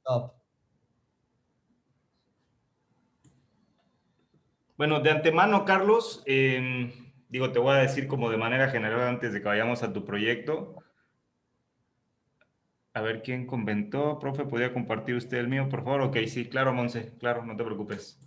Top. Bueno, de antemano, Carlos, digo, te voy a decir como de manera general antes de que vayamos a tu proyecto. A ver quién comentó. Profe, ¿podría compartir usted el mío, por favor? Ok, sí, claro, Monse, claro, no te preocupes.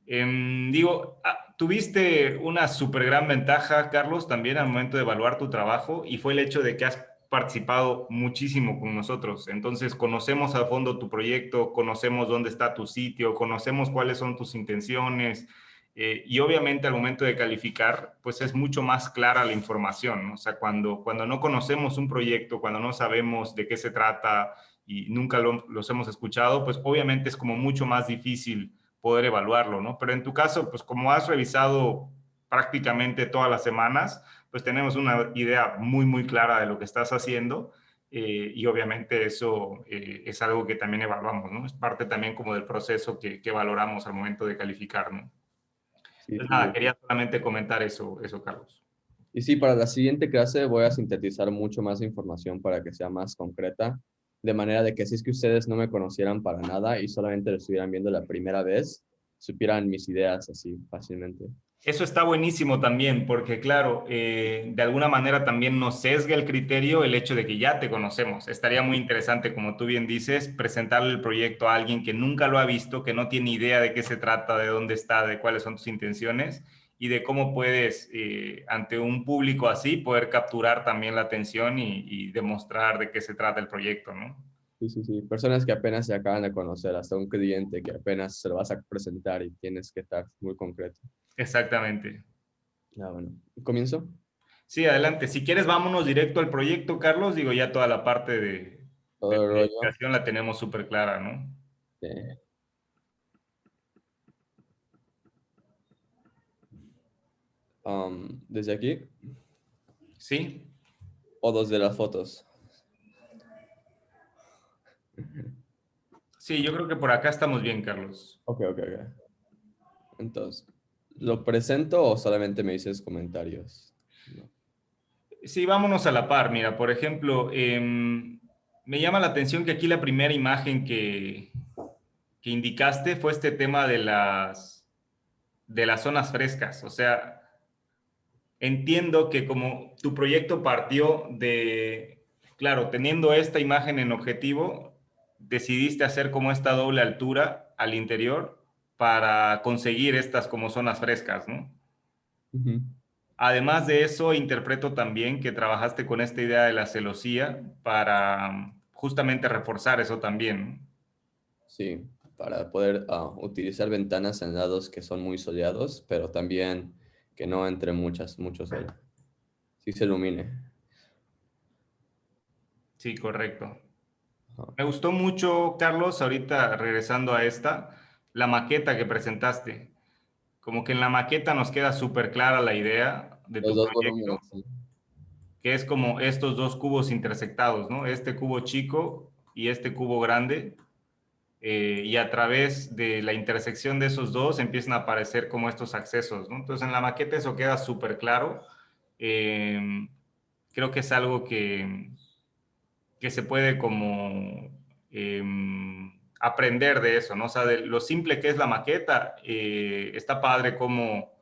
Digo, tuviste una súper gran ventaja, Carlos, también al momento de evaluar tu trabajo y fue el hecho de que has participado muchísimo con nosotros. Entonces, conocemos a fondo tu proyecto, conocemos dónde está tu sitio, conocemos cuáles son tus intenciones y obviamente al momento de calificar, pues es mucho más clara la información, ¿no? O sea, cuando no conocemos un proyecto, cuando no sabemos de qué se trata y nunca los hemos escuchado, pues obviamente es como mucho más difícil poder evaluarlo, ¿no? Pero en tu caso, pues como has revisado prácticamente todas las semanas, pues tenemos una idea muy, muy clara de lo que estás haciendo y obviamente eso es algo que también evaluamos, ¿no? Es parte también como del proceso que valoramos al momento de calificar, ¿no? Sí, Entonces, sí, nada, sí. quería solamente comentar eso, Carlos. Y sí, para la siguiente clase voy a sintetizar mucho más información para que sea más concreta, de manera de que si es que ustedes no me conocieran para nada y solamente lo estuvieran viendo la primera vez, supieran mis ideas así fácilmente. Eso está buenísimo también, porque claro, de alguna manera también nos sesga el criterio el hecho de que ya te conocemos. Estaría muy interesante, como tú bien dices, presentarle el proyecto a alguien que nunca lo ha visto, que no tiene idea de qué se trata, de dónde está, de cuáles son tus intenciones y de cómo puedes, ante un público así, poder capturar también la atención y demostrar de qué se trata el proyecto, ¿no? Sí, sí, sí. Personas que apenas se acaban de conocer, hasta un cliente que apenas se lo vas a presentar y tienes que estar muy concreto. Exactamente. Ah, bueno. ¿Comienzo? Sí, adelante. Si quieres, vámonos directo al proyecto, Carlos. Digo, ya toda la parte de Todo el rollo. planificación la tenemos súper clara, ¿no? eh, desde aquí Sí. o desde las fotos. Sí, yo creo que por acá estamos bien, Carlos. Ok, ok, ok. Entonces, ¿lo presento o solamente me dices comentarios? No. Sí, vámonos a la par. Mira, por ejemplo, me llama la atención que aquí la primera imagen que indicaste fue este tema de las zonas frescas. O sea, entiendo que como tu proyecto partió de, claro, teniendo esta imagen en objetivo, decidiste hacer como esta doble altura al interior para conseguir estas como zonas frescas, ¿no? Ujú. Además de eso, interpreto también que trabajaste con esta idea de la celosía para justamente reforzar eso también, ¿no? Sí, para poder utilizar ventanas en lados que son muy soleados, pero también que no entre mucho sol. Sí se ilumine. Sí, correcto. Ajá. Me gustó mucho, Carlos, ahorita regresando a esta, la maqueta que presentaste. Como que en la maqueta nos queda súper clara la idea de Los tu dos proyecto, volúmenes, sí. que es como estos dos cubos intersectados, ¿no? Este cubo chico y este cubo grande, y a través de la intersección de esos dos empiezan a aparecer como estos accesos, ¿no? Entonces en la maqueta eso queda súper claro. Eh, Creo que es algo que se puede como aprender de eso, ¿no? O sea, de lo simple que es la maqueta, está padre cómo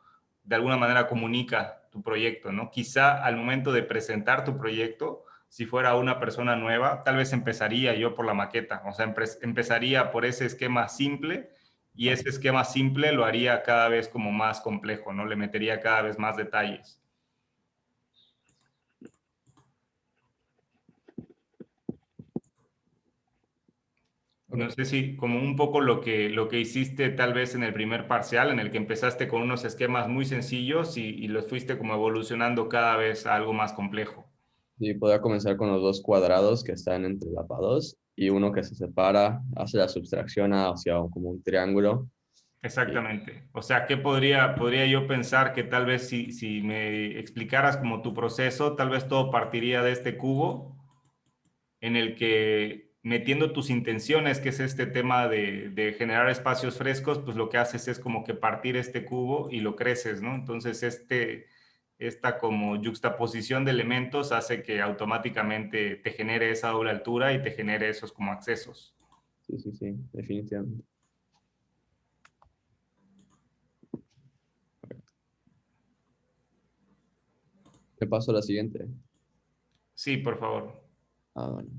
de alguna manera comunica tu proyecto, ¿no? Quizá al momento de presentar tu proyecto, si fuera una persona nueva, tal vez empezaría yo por la maqueta, o sea, empezaría por ese esquema simple y ese esquema simple lo haría cada vez como más complejo, ¿no? Le metería cada vez más detalles. Ok. No sé si como un poco lo que hiciste tal vez en el primer parcial, en el que empezaste con unos esquemas muy sencillos y los fuiste como evolucionando cada vez a algo más complejo. Sí, podría comenzar con los dos cuadrados que están entrelapados y uno que se separa, hace la subtracción hacia como un triángulo. Y Exactamente. O sea, ¿qué podría yo pensar que tal vez si me explicaras como tu proceso, tal vez todo partiría de este cubo en el que metiendo tus intenciones, que es este tema de generar espacios frescos, pues lo que haces es como que partir este cubo y lo creces, ¿no? Entonces, esta como yuxtaposición de elementos hace que automáticamente te genere esa doble altura y te genere esos como accesos. Sí, definitivamente. ¿Te paso a la siguiente? Sí, por favor. Bueno,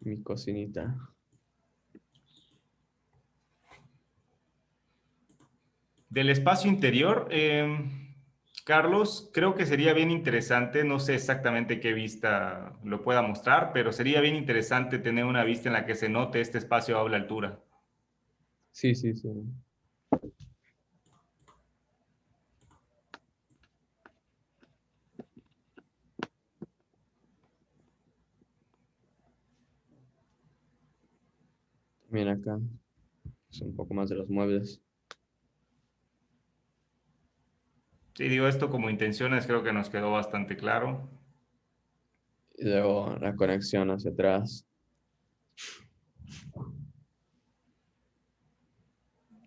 mi cocinita. Del espacio interior, Carlos, creo que sería bien interesante, no sé exactamente qué vista lo pueda mostrar, pero sería bien interesante tener una vista en la que se note este espacio a la altura. Sí. También acá es un poco más de los muebles. Sí, digo esto como intenciones, creo que nos quedó bastante claro. Y luego la conexión hacia atrás.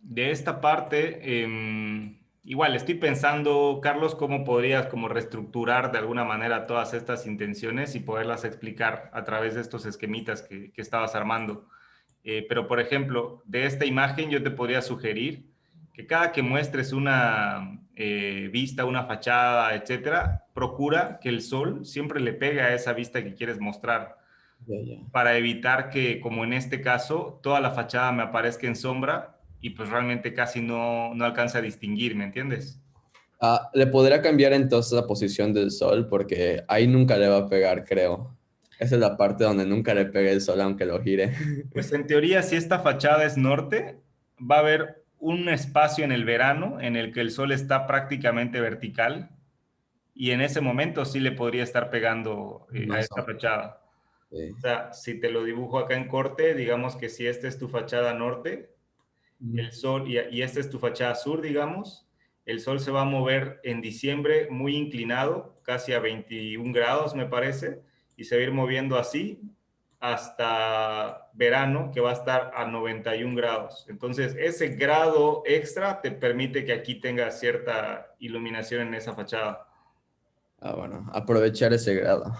De esta parte, igual estoy pensando, Carlos, cómo podrías como reestructurar de alguna manera todas estas intenciones y poderlas explicar a través de estos esquemitas que estabas armando. Pero, por ejemplo, de esta imagen yo te podría sugerir que cada que muestres una vista, una fachada, etcétera, procura que el sol siempre le pegue a esa vista que quieres mostrar Ya. para evitar que, como en este caso, toda la fachada me aparezca en sombra y pues realmente casi no alcanza a distinguir, ¿me entiendes? Le podría cambiar entonces la posición del sol porque ahí nunca le va a pegar, creo. Esa es la parte donde nunca le pega el sol aunque lo gire. Pues en teoría, si esta fachada es norte, va a haber un espacio en el verano en el que el sol está prácticamente vertical y en ese momento sí le podría estar pegando a Más o esta fachada. O menos. sea, si te lo dibujo acá en corte, digamos que si esta es tu fachada norte, Sí. el sol, y esta es tu fachada sur, digamos, el sol se va a mover en diciembre muy inclinado, casi a 21 grados, me parece, y se va a ir moviendo así hasta verano, que va a estar a 91 grados. Entonces, ese grado extra te permite que aquí tengas cierta iluminación en esa fachada. Bueno, aprovechar ese grado.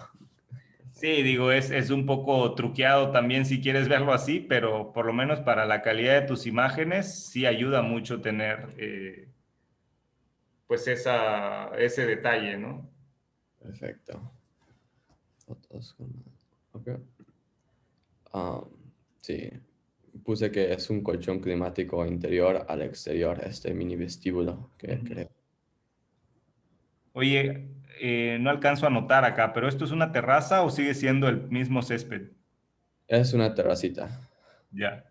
Sí, digo, es un poco truqueado también si quieres verlo así, pero por lo menos para la calidad de tus imágenes sí ayuda mucho tener pues ese detalle, ¿no? Perfecto. Fotos Ok. Um, sí, puse que es un colchón climático interior al exterior, este mini vestíbulo que Ujú. creo. Oye, no alcanzo a notar acá, pero ¿esto es una terraza o sigue siendo el mismo césped? Es una terracita. Ya.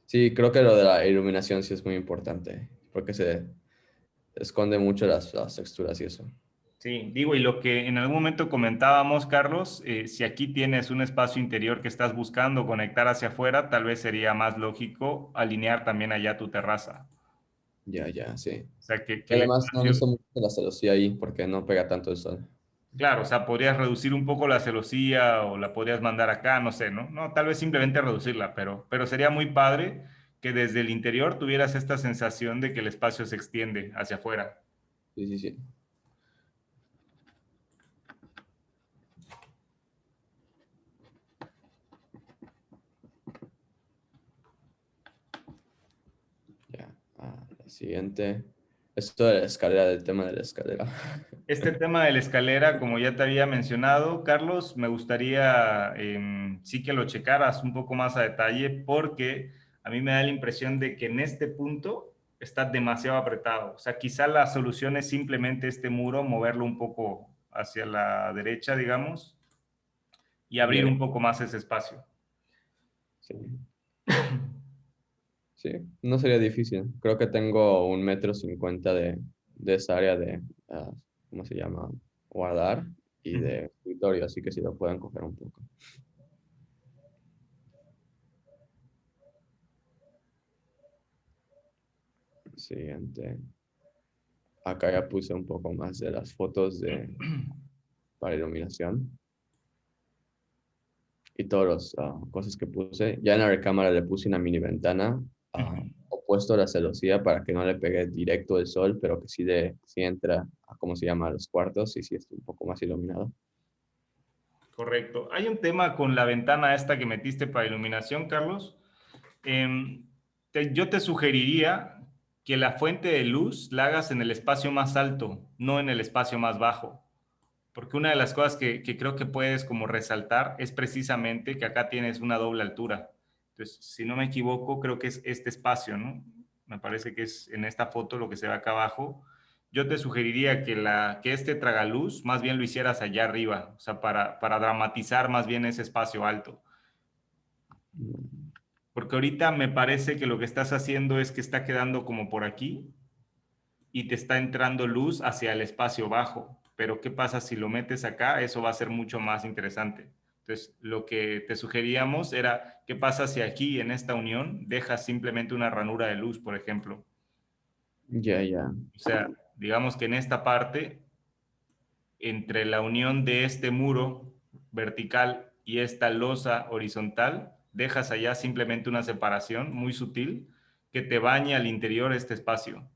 Sí, creo que lo de la iluminación sí es muy importante, porque se esconde mucho las texturas y eso. Sí, digo, y lo que en algún momento comentábamos, Carlos, si aquí tienes un espacio interior que estás buscando conectar hacia afuera, tal vez sería más lógico alinear también allá tu terraza. Ya, sí. O sea, que Y el además no espacio, uso mucho la celosía ahí porque no pega tanto el sol. claro, o sea, podrías reducir un poco la celosía o la podrías mandar acá, no sé, ¿no? No, tal vez simplemente reducirla, pero sería muy padre que desde el interior tuvieras esta sensación de que el espacio se extiende hacia afuera. Sí. Ya. La siguiente. Esto de la escalera, del tema de la escalera. Este tema de la escalera, como ya te había mencionado, Carlos, me gustaría sí que lo checaras un poco más a detalle porque a mí me da la impresión de que en este punto está demasiado apretado. O sea, quizá la solución es simplemente este muro, moverlo un poco hacia la derecha, digamos, y abrir Ya, un poco más ese espacio. sí. Sí, no sería difícil. Creo que tengo 1,50 m de esa área de, ¿cómo se llama? Guardar y Ujú. de escritorio, así que sí lo pueden coger un poco. Siguiente. Acá ya puse un poco más de las fotos para iluminación y todas las cosas que puse. Ya en la recámara le puse una mini ventana opuesto a la celosía para que no le pegue directo el sol, pero que sí entra a, ¿cómo se llama? A los cuartos y sí esté un poco más iluminado. Correcto. Hay un tema con la ventana esta que metiste para iluminación, Carlos. Yo te sugeriría que la fuente de luz la hagas en el espacio más alto, no en el espacio más bajo. Porque una de las cosas que creo que puedes como resaltar es precisamente que acá tienes una doble altura. Entonces, si no me equivoco, creo que es este espacio, ¿no? Me parece que es en esta foto lo que se ve acá abajo. Yo te sugeriría que este tragaluz más bien lo hicieras allá arriba, o sea, para dramatizar más bien ese espacio alto. Porque ahorita me parece que lo que estás haciendo es que está quedando como por aquí y te está entrando luz hacia el espacio bajo. Pero ¿qué pasa si lo metes acá? Eso va a ser mucho más interesante. Entonces, lo que te sugeríamos era, ¿qué pasa si aquí en esta unión dejas simplemente una ranura de luz, por ejemplo? Ya, ya. O sea, digamos que en esta parte, entre la unión de este muro vertical y esta losa horizontal, dejas allá simplemente una separación muy sutil que te baña al interior este espacio.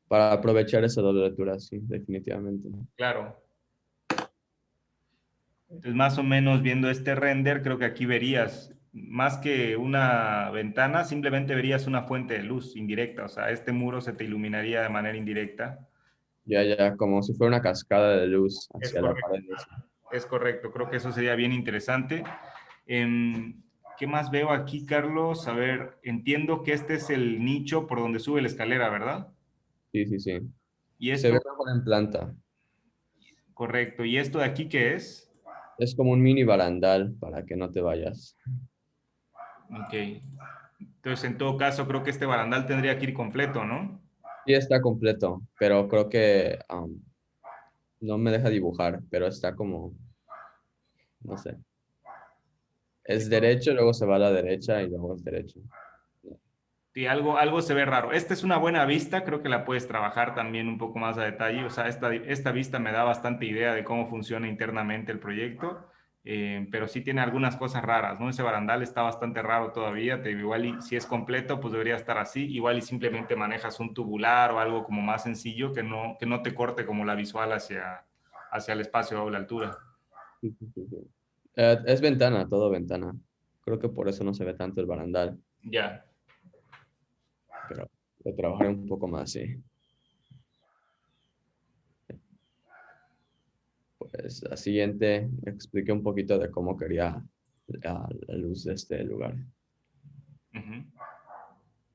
Para aprovechar esa doble lectura, sí, definitivamente. Claro. Entonces, más o menos viendo este render, creo que aquí verías, más que una ventana, simplemente verías una fuente de luz indirecta. O sea, este muro se te iluminaría de manera indirecta. Ya, ya, como si fuera una cascada de luz Es hacia la correcto. pared. Es correcto. Creo que eso sería bien interesante. ¿Qué más veo aquí, Carlos? A ver, entiendo que este es el nicho por donde sube la escalera, ¿verdad? Sí, sí, sí. Y Se ve esto, mejor en planta. correcto. ¿Y esto de aquí qué es? Es como un mini barandal para que no te vayas. Ok. Entonces, en todo caso, creo que este barandal tendría que ir completo, ¿no? Sí está completo, pero creo que no me deja dibujar, pero está como, no sé. Es derecho, luego se va a la derecha y luego es derecho. Sí, algo se ve raro. Esta es una buena vista, creo que la puedes trabajar también un poco más a detalle. O sea, esta vista me da bastante idea de cómo funciona internamente el proyecto, pero sí tiene algunas cosas raras, ¿no? Ese barandal está bastante raro todavía. Te digo, igual y si es completo, pues debería estar así. Igual y simplemente manejas un tubular o algo como más sencillo que no te corte como la visual hacia el espacio a doble altura. Sí, sí, sí, sí. Es ventana, todo ventana. Creo que por eso no se ve tanto el barandal, Ya. pero lo trabajaré un poco más, sí. Pues la siguiente expliqué un poquito de cómo quería la luz de este lugar Ujú.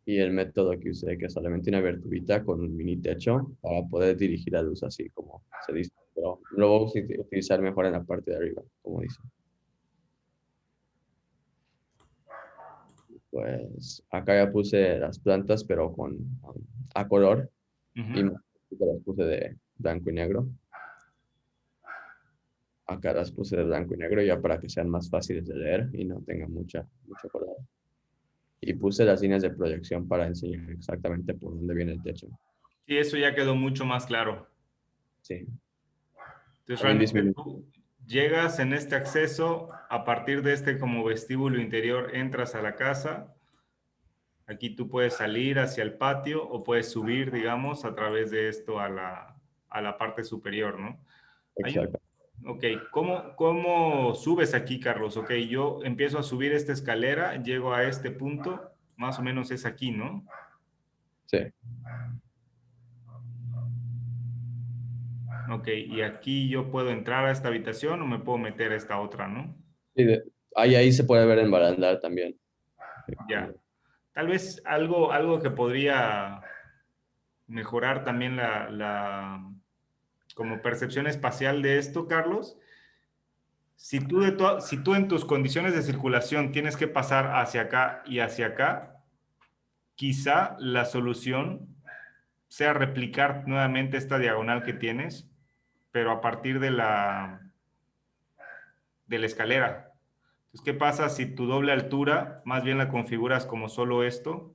y el método que usé, que es solamente una aberturita con un mini techo para poder dirigir la luz así como se dice, pero lo voy a utilizar mejor en la parte de arriba, como dice. Pues acá ya puse las plantas, pero a color y Ujú. más las puse de blanco y negro. Acá las puse de blanco y negro ya para que sean más fáciles de leer y no tengan mucho color. Y puse las líneas de proyección para enseñar exactamente por dónde viene el techo. Y eso ya quedó mucho más claro. Sí, Entonces, también realmente disminuye. tú llegas en este acceso, a partir de este como vestíbulo interior, entras a la casa. Aquí tú puedes salir hacia el patio o puedes subir, digamos, a través de esto a la parte superior, ¿no? Hay un, Exacto. ok, ¿cómo subes aquí, Carlos? Ok, yo empiezo a subir esta escalera, llego a este punto, más o menos es aquí, ¿no? Sí. Ok, y aquí yo puedo entrar a esta habitación o me puedo meter a esta otra, ¿no? Sí, ahí se puede ver en barandal también. Ya. Tal vez algo que podría mejorar también como percepción espacial de esto, Carlos. Si tú en tus condiciones de circulación tienes que pasar hacia acá y hacia acá, quizá la solución sea replicar nuevamente esta diagonal que tienes, pero a partir de la escalera. Entonces, ¿qué pasa si tu doble altura más bien la configuras como solo esto?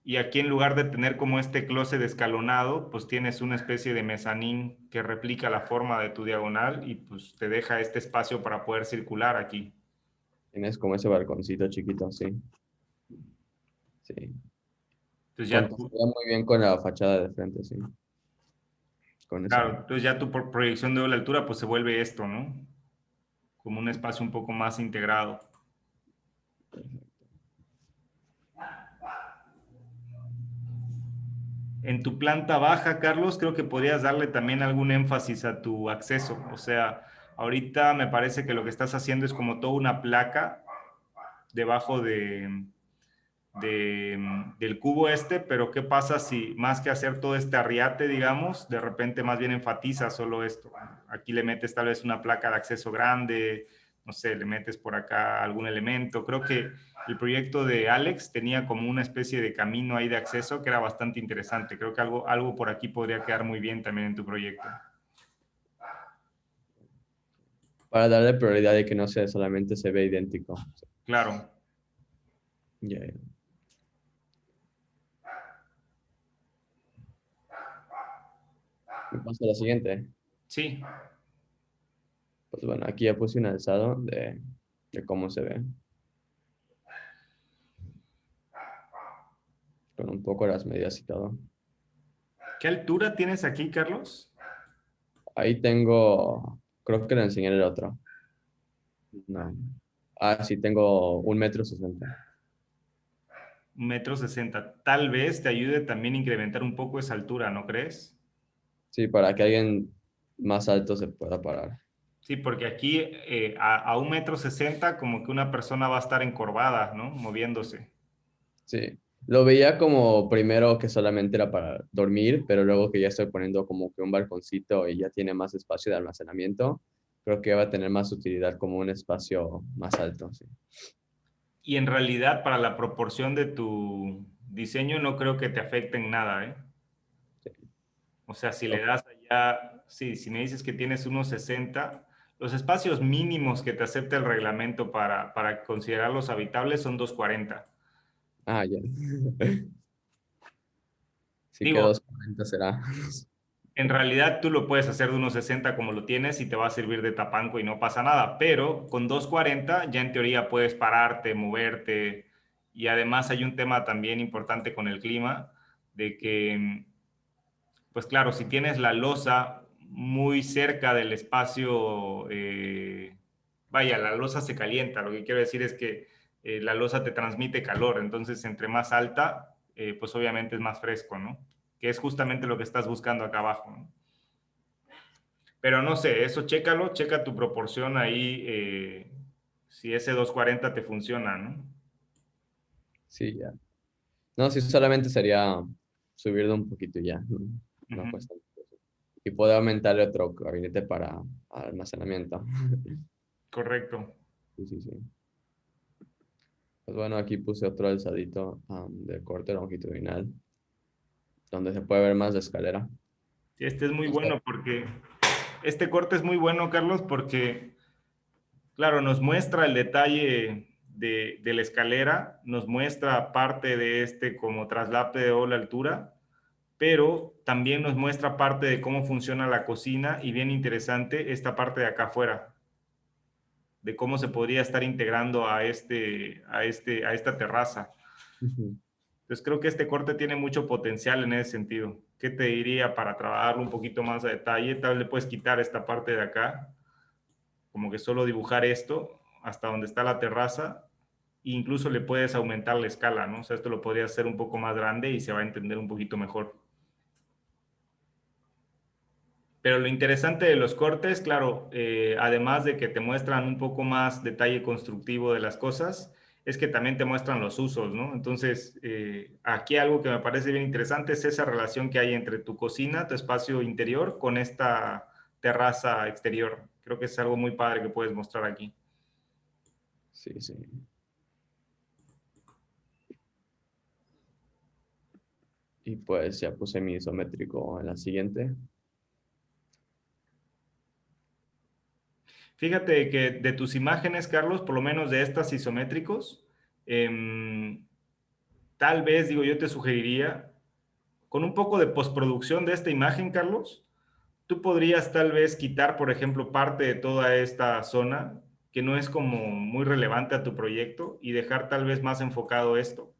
Y aquí en lugar de tener como este closet escalonado, pues tienes una especie de mezanín que replica la forma de tu diagonal y pues te deja este espacio para poder circular aquí. Tienes como ese balconcito chiquito, sí. Sí. Entonces ya tú, Contrastaría muy bien con la fachada de frente, sí. con eso. Claro, entonces ya tu proyección de doble altura pues se vuelve esto, ¿no? Como un espacio un poco más integrado. En tu planta baja, Carlos, creo que podrías darle también algún énfasis a tu acceso. O sea, ahorita me parece que lo que estás haciendo es como toda una placa debajo del cubo este, pero ¿qué pasa si más que hacer todo este arriate, digamos, de repente más bien enfatiza solo esto? Aquí le metes tal vez una placa de acceso grande, no sé, le metes por acá algún elemento. Creo que el proyecto de Alex tenía como una especie de camino ahí de acceso que era bastante interesante. Creo que algo por aquí podría quedar muy bien también en tu proyecto. Para darle prioridad y que no sea solamente se ve idéntico. Claro. Ya, ya. Me paso a la siguiente. Sí. Pues bueno, aquí ya puse un alzado de cómo se ve. Con un poco las medidas y todo. ¿Qué altura tienes aquí, Carlos? Ahí tengo, creo que le enseñé el otro. No. Ah, sí, tengo 1,60 m. 1,60 m. Tal vez te ayude también a incrementar un poco esa altura, ¿no crees? Sí, para que alguien más alto se pueda parar. Sí, porque aquí a 1,60 m como que una persona va a estar encorvada, ¿no? Moviéndose. Sí. Lo veía como primero que solamente era para dormir, pero luego que ya estoy poniendo como que un balconcito y ya tiene más espacio de almacenamiento, creo que va a tener más utilidad como un espacio más alto. Sí. Y en realidad para la proporción de tu diseño no creo que te afecte en nada, ¿eh? Sí. O sea, si le das allá, sí, si me dices que tienes 1,60 m, los espacios mínimos que te acepta el reglamento para considerarlos habitables son 2,40 m. Ah, ya. Sí que Digo, 2,40 será. en realidad tú lo puedes hacer de 1,60 m como lo tienes y te va a servir de tapanco y no pasa nada, pero con 2,40 ya en teoría puedes pararte, moverte y además hay un tema también importante con el clima de que, pues claro, si tienes la losa muy cerca del espacio, vaya, la losa se calienta, lo que quiero decir es que la losa te transmite calor, entonces entre más alta, pues obviamente es más fresco, ¿no? Que es justamente lo que estás buscando acá abajo, ¿no? Pero no sé, eso chécalo, checa tu proporción ahí, si ese 2,40 te funciona, ¿no? Sí, ya. No, sí, solamente sería subirlo un poquito y ya. No, no Ujú. cuesta mucho. Y puedo aumentarle otro gabinete para almacenamiento. Correcto. Sí, sí, sí. Pues bueno, aquí puse otro alzadito de corte longitudinal, donde se puede ver más la escalera. Sí, este es muy No sé. bueno porque, este corte es muy bueno, Carlos, porque claro, nos muestra el detalle de la escalera, nos muestra parte de este como traslape de doble altura, pero también nos muestra parte de cómo funciona la cocina y bien interesante esta parte de acá afuera, de cómo se podría estar integrando a esta terraza. Ujú. Entonces creo que este corte tiene mucho potencial en ese sentido. ¿Qué te diría para trabajarlo un poquito más a detalle? Tal vez le puedes quitar esta parte de acá, como que solo dibujar esto hasta donde está la terraza, e incluso le puedes aumentar la escala, ¿no? O sea, esto lo podrías hacer un poco más grande y se va a entender un poquito mejor. Pero lo interesante de los cortes, claro, además de que te muestran un poco más detalle constructivo de las cosas, es que también te muestran los usos, ¿no? Entonces, aquí algo que me parece bien interesante es esa relación que hay entre tu cocina, tu espacio interior, con esta terraza exterior. Creo que es algo muy padre que puedes mostrar aquí. Sí, sí. Y pues ya puse mi isométrico en la siguiente. Fíjate que de tus imágenes, Carlos, por lo menos de estas isométricos, tal vez, digo, yo te sugeriría, con un poco de postproducción de esta imagen, Carlos, tú podrías tal vez quitar, por ejemplo, parte de toda esta zona que no es como muy relevante a tu proyecto y dejar tal vez más enfocado esto.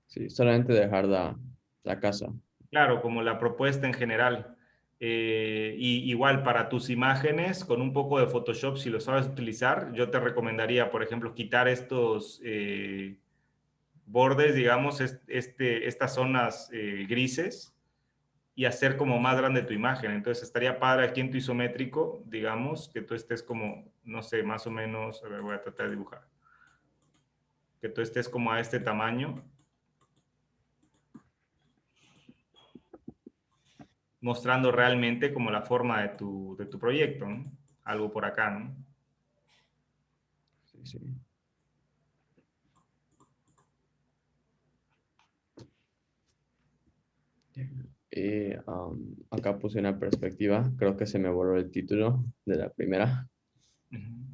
Sí, solamente dejar la casa. Claro, como la propuesta en general. Y igual para tus imágenes, con un poco de Photoshop, si lo sabes utilizar, yo te recomendaría, por ejemplo, quitar estos bordes, digamos, estas zonas grises y hacer como más grande tu imagen. Entonces estaría padre aquí en tu isométrico, digamos, que tú estés como, no sé, más o menos, a ver, voy a tratar de dibujar, que tú estés como a este tamaño, mostrando realmente como la forma de tu proyecto, ¿no? Algo por acá, ¿no? Sí, sí. Y acá puse una perspectiva, creo que se me borró el título de la primera Ujú.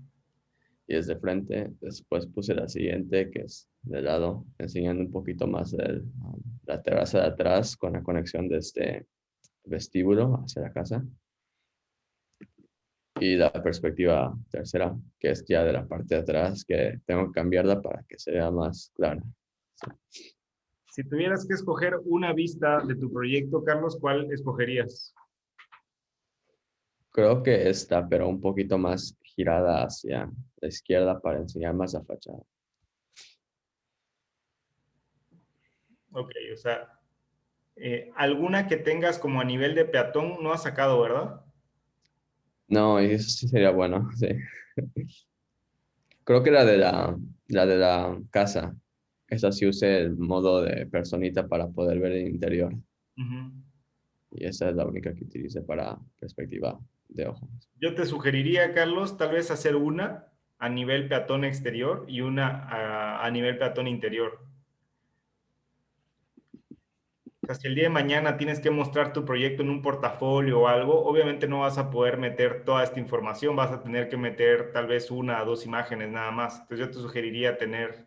y es de frente. Después puse la siguiente, que es de lado, enseñando un poquito más de la terraza de atrás con la conexión de este vestíbulo hacia la casa. Y la perspectiva tercera, que es ya de la parte de atrás, que tengo que cambiarla para que se vea más clara. Si tuvieras que escoger una vista de tu proyecto, Carlos, ¿cuál escogerías? Creo que esta, pero un poquito más girada hacia la izquierda para enseñar más la fachada. Ok, o sea, alguna que tengas como a nivel de peatón no has sacado, ¿verdad? No, y eso sí sería bueno, sí. Creo que la de la casa. Esa sí usé el modo de personita para poder ver el interior. Ujú. Y esa es la única que utilicé para perspectiva de ojo. Yo te sugeriría, Carlos, tal vez hacer una a nivel peatón exterior y una a nivel peatón interior. O sea, si el día de mañana tienes que mostrar tu proyecto en un portafolio o algo, obviamente no vas a poder meter toda esta información, vas a tener que meter tal vez una o dos imágenes nada más. Entonces yo te sugeriría tener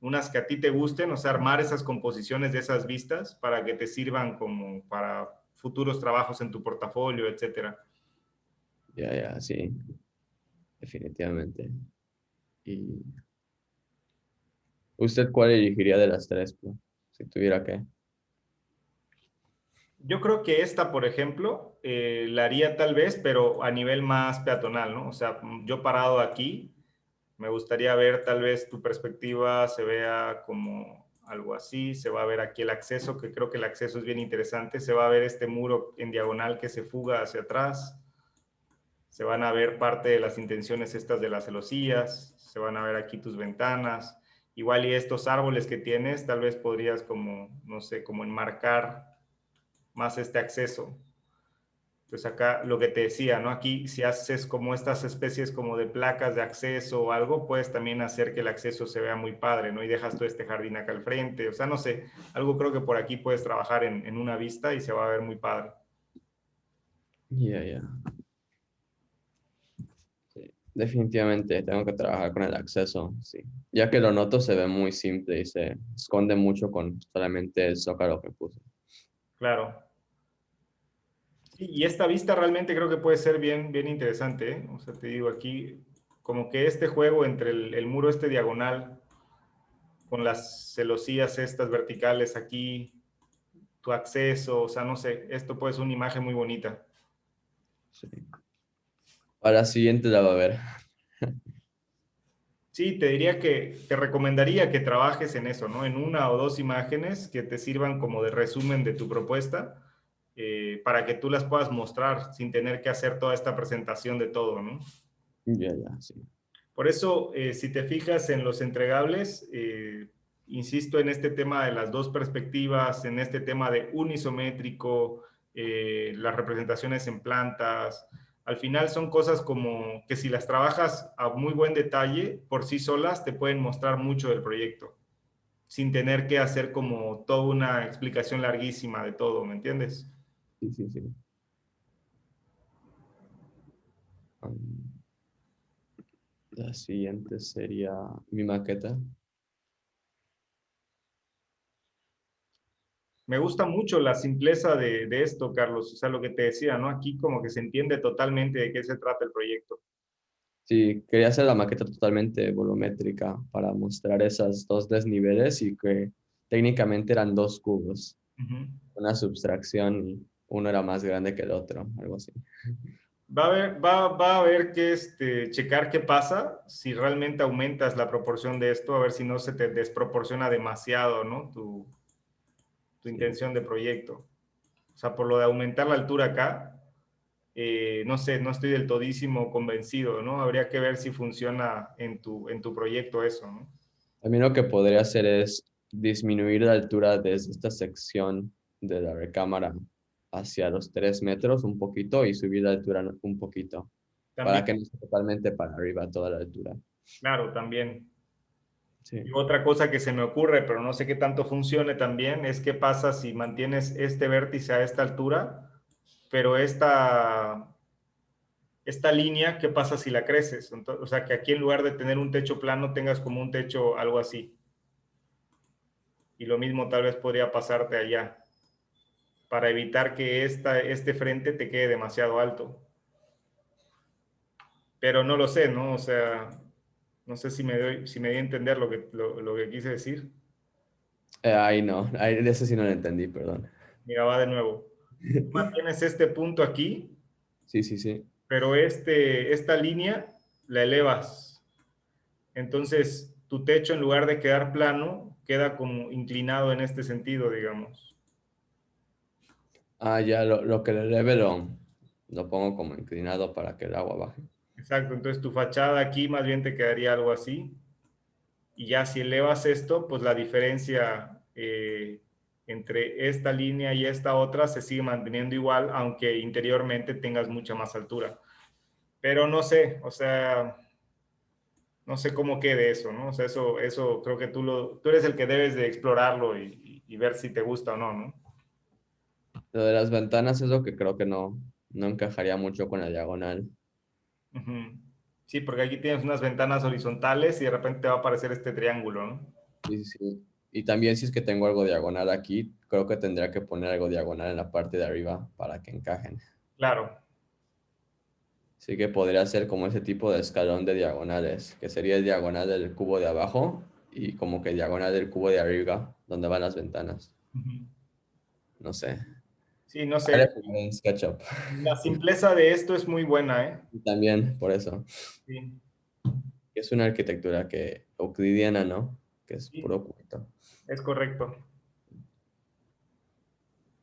unas que a ti te gusten, o sea, armar esas composiciones de esas vistas para que te sirvan como para futuros trabajos en tu portafolio, etcétera. Ya, ya, sí, definitivamente. ¿Y usted cuál elegiría de las tres, bro? Si tuviera que. Yo creo que esta, por ejemplo, la haría tal vez, pero a nivel más peatonal, ¿no? O sea, yo parado aquí, me gustaría ver tal vez tu perspectiva se vea como algo así, se va a ver aquí el acceso, que creo que el acceso es bien interesante, se va a ver este muro en diagonal que se fuga hacia atrás, se van a ver parte de las intenciones estas de las celosías, se van a ver aquí tus ventanas, igual y estos árboles que tienes, tal vez podrías como, no sé, como enmarcar más este acceso. Entonces acá lo que te decía, ¿no? Aquí si haces como estas especies como de placas de acceso o algo, puedes también hacer que el acceso se vea muy padre, ¿no? Y dejas todo este jardín acá al frente, o sea, no sé, algo creo que por aquí puedes trabajar en una vista y se va a ver muy padre. Ya, ya. Sí. Definitivamente tengo que trabajar con el acceso, sí. Ya que lo noto, se ve muy simple y se esconde mucho con solamente el zócalo que puse. Claro. Sí, y esta vista realmente creo que puede ser bien, bien interesante, ¿eh? O sea, te digo aquí, como que este juego entre el muro este diagonal con las celosías estas verticales aquí, tu acceso, o sea, no sé, esto puede ser una imagen muy bonita. Sí. Para la siguiente la va a ver. Sí, te diría que te recomendaría que trabajes en eso, ¿no? En una o dos imágenes que te sirvan como de resumen de tu propuesta para que tú las puedas mostrar sin tener que hacer toda esta presentación de todo, ¿no? Ya, ya, sí. Por eso, si te fijas en los entregables, insisto en este tema de las dos perspectivas, en este tema de unisométrico, las representaciones en plantas. Al final son cosas como que si las trabajas a muy buen detalle, por sí solas te pueden mostrar mucho del proyecto, sin tener que hacer como toda una explicación larguísima de todo, ¿me entiendes? Sí, sí, sí. Um, la siguiente sería mi maqueta. Me gusta mucho la simpleza de esto, Carlos. O sea, lo que te decía, ¿no? Aquí como que se entiende totalmente de qué se trata el proyecto. Sí, quería hacer la maqueta totalmente volumétrica para mostrar esas dos desniveles y que técnicamente eran dos cubos. una subtracción y uno era más grande que el otro, algo así. Va a haber que checar qué pasa si realmente aumentas la proporción de esto, a ver si no se te desproporciona demasiado, ¿no? Tu Sí. intención de proyecto. O sea, por lo de aumentar la altura acá, no sé, no estoy del todísimo convencido, ¿no? Habría que ver si funciona en tu proyecto eso, ¿no? También lo que podría hacer es disminuir la altura desde esta sección de la recámara hacia los 3 metros un poquito y subir la altura un poquito, También, para que no esté totalmente para arriba toda la altura. claro, también. Sí. Y otra cosa que se me ocurre, pero no sé qué tanto funcione también, es qué pasa si mantienes este vértice a esta altura, pero esta línea, ¿qué pasa si la creces? Entonces, o sea, que aquí en lugar de tener un techo plano, tengas como un techo algo así. Y lo mismo tal vez podría pasarte allá, para evitar que este frente te quede demasiado alto. Pero no lo sé, ¿no? O sea, no sé si me di a entender lo que quise decir. Ahí no, ahí, de ese sí no lo entendí, perdón. Mira, va de nuevo. Tú mantienes este punto aquí, Sí, sí, sí. pero esta línea la elevas. Entonces, tu techo en lugar de quedar plano, queda como inclinado en este sentido, digamos. Ah, ya, lo que le eleve lo pongo como inclinado para que el agua baje. Exacto, entonces tu fachada aquí más bien te quedaría algo así. Y ya si elevas esto, pues la diferencia entre esta línea y esta otra se sigue manteniendo igual, aunque interiormente tengas mucha más altura. Pero no sé, o sea, no sé cómo quede eso, ¿no? O sea, eso creo que tú eres el que debes de explorarlo y ver si te gusta o no, ¿no? Lo de las ventanas es lo que creo que no encajaría mucho con la diagonal. Ujú. Sí, porque aquí tienes unas ventanas horizontales y de repente te va a aparecer este triángulo, ¿no? Sí, sí, sí. Y también si es que tengo algo diagonal aquí, creo que tendría que poner algo diagonal en la parte de arriba para que encajen. Claro. Así que podría ser como ese tipo de escalón de diagonales, que sería el diagonal del cubo de abajo y como que diagonal del cubo de arriba, donde van las ventanas. Ujú. No sé. Sí, no Ahí sé. le pondré en SketchUp. La simpleza de esto es muy buena, ¿eh? También, por eso. Sí, Es una arquitectura que euclidiana, ¿no? Que es sí, puro cuento. es correcto.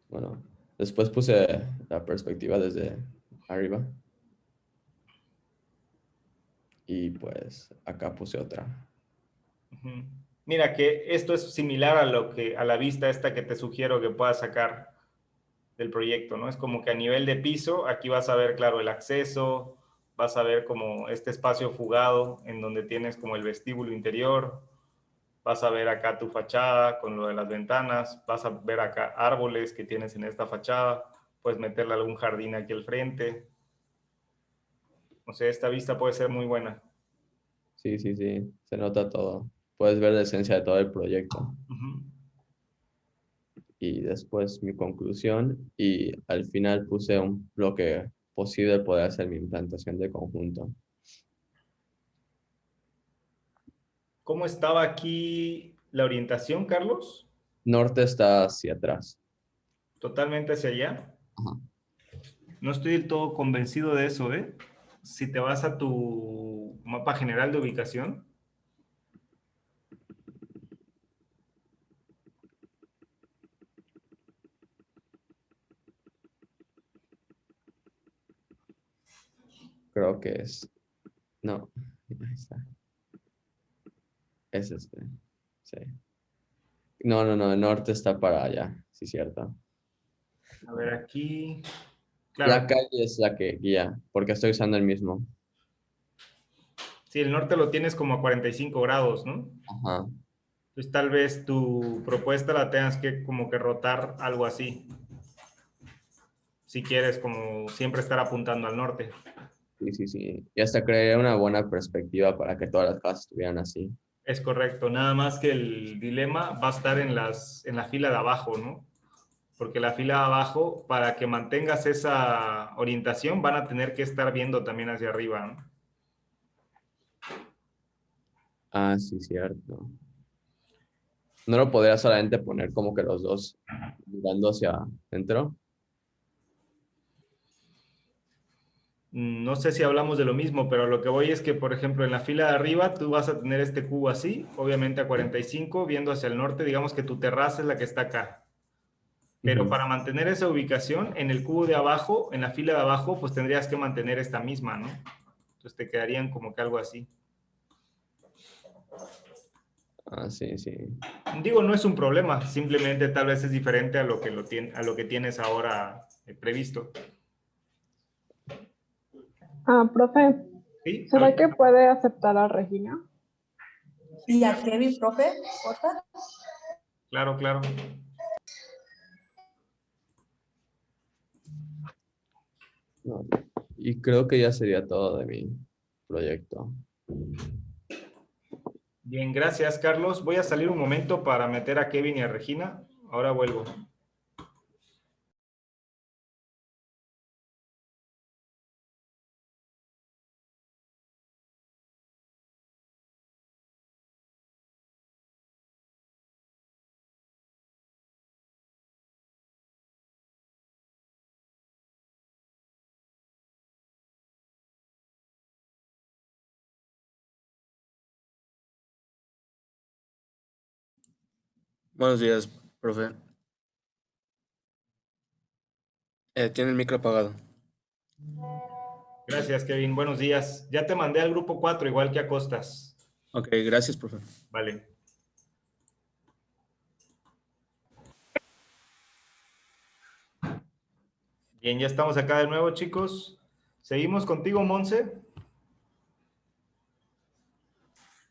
Bueno, después puse la perspectiva desde arriba y pues acá puse otra. Ujú. Mira que esto es similar a a la vista esta que te sugiero que puedas sacar del proyecto, ¿no? Es como que a nivel de piso, aquí vas a ver, claro, el acceso, vas a ver como este espacio fugado en donde tienes como el vestíbulo interior, vas a ver acá tu fachada con lo de las ventanas, vas a ver acá árboles que tienes en esta fachada, puedes meterle algún jardín aquí al frente. O sea, esta vista puede ser muy buena. Sí, sí, sí, se nota todo. Puedes ver la esencia de todo el proyecto. Ujú. Y después mi conclusión y al final puse lo que posible poder hacer mi implantación de conjunto. ¿Cómo estaba aquí la orientación, Carlos? Norte está hacia atrás. Totalmente hacia allá. Ajá. No estoy del todo convencido de eso, ¿eh? Si te vas a tu mapa general de ubicación, Creo que es. No, ahí está. Es este. Sí. No, no, no, el norte está para allá, sí, cierto. a ver aquí, claro, La calle es la que guía, porque estoy usando el mismo. sí, el norte lo tienes como a 45 grados, ¿no? Ajá. Entonces tal vez tu propuesta la tengas que como que rotar algo así, si quieres como siempre estar apuntando al norte. Sí, sí, sí. Y hasta crearía una buena perspectiva para que todas las casas estuvieran así. Es correcto, nada más que el dilema va a estar en la fila de abajo, ¿no? Porque la fila de abajo, para que mantengas esa orientación, van a tener que estar viendo también hacia arriba, ¿no? Ah, sí, cierto. ¿No lo podría solamente poner como que los dos mirando hacia adentro? No sé si hablamos de lo mismo, pero lo que voy es que, por ejemplo, en la fila de arriba tú vas a tener este cubo así, obviamente a 45, viendo hacia el norte, digamos que tu terraza es la que está acá. Pero Ujú. para mantener esa ubicación, en el cubo de abajo, en la fila de abajo, pues tendrías que mantener esta misma, ¿no? Entonces te quedarían como que algo así. Ah, sí, sí. Digo, no es un problema, simplemente tal vez es diferente a lo que, a lo que tienes ahora previsto. Profe, ¿Sí? A ver. ¿será que puede aceptar a Regina? ¿Y a Kevin, profe? ¿Porfa? Claro, claro. No, y creo que ya sería todo de mi proyecto. Bien, gracias, Carlos. Voy a salir un momento para meter a Kevin y a Regina. Ahora vuelvo. Buenos días, profe. Tiene el micro apagado. Gracias, Kevin. Buenos días. Ya te mandé al grupo 4, igual que a Costas. Ok, gracias, profe. Vale. Bien, ya estamos acá de nuevo, chicos. Seguimos contigo, Monse.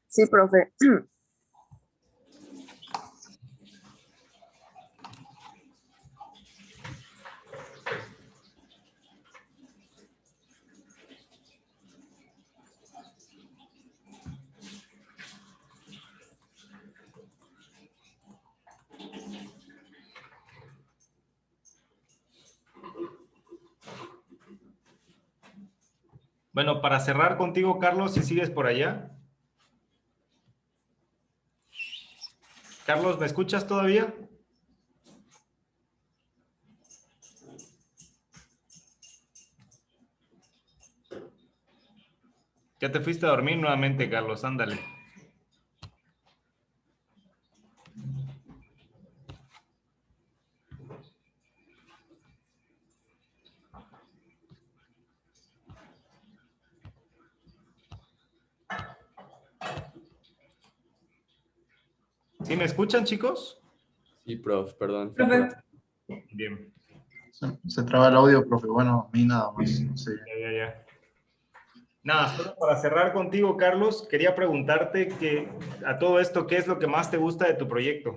Sí, profe. Bueno, para cerrar contigo, Carlos, si sigues por allá. Carlos, ¿me escuchas todavía? Ya te fuiste a dormir nuevamente, Carlos, ándale. ¿Sí me escuchan, chicos? Sí, prof, perdón. Profe. Bien, Se traba el audio, profe. Bueno, a mí nada más. No sé. ya. Nada, solo para cerrar contigo, Carlos, quería preguntarte que a todo esto, ¿qué es lo que más te gusta de tu proyecto?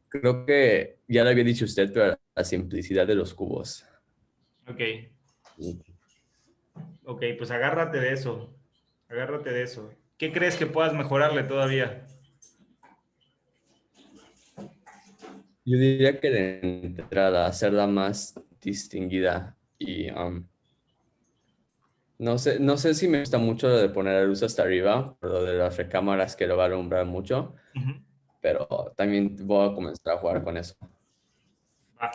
Creo que ya lo había dicho usted, pero la simplicidad de los cubos. Ok, pues agárrate de eso. Agárrate de eso. ¿Qué crees que puedas mejorarle todavía? Yo diría que de entrada, hacerla más distinguida y no sé si me gusta mucho lo de poner la luz hasta arriba, por lo de las recámaras que lo va a alumbrar mucho, Ujú. pero también voy a comenzar a jugar con eso. Va.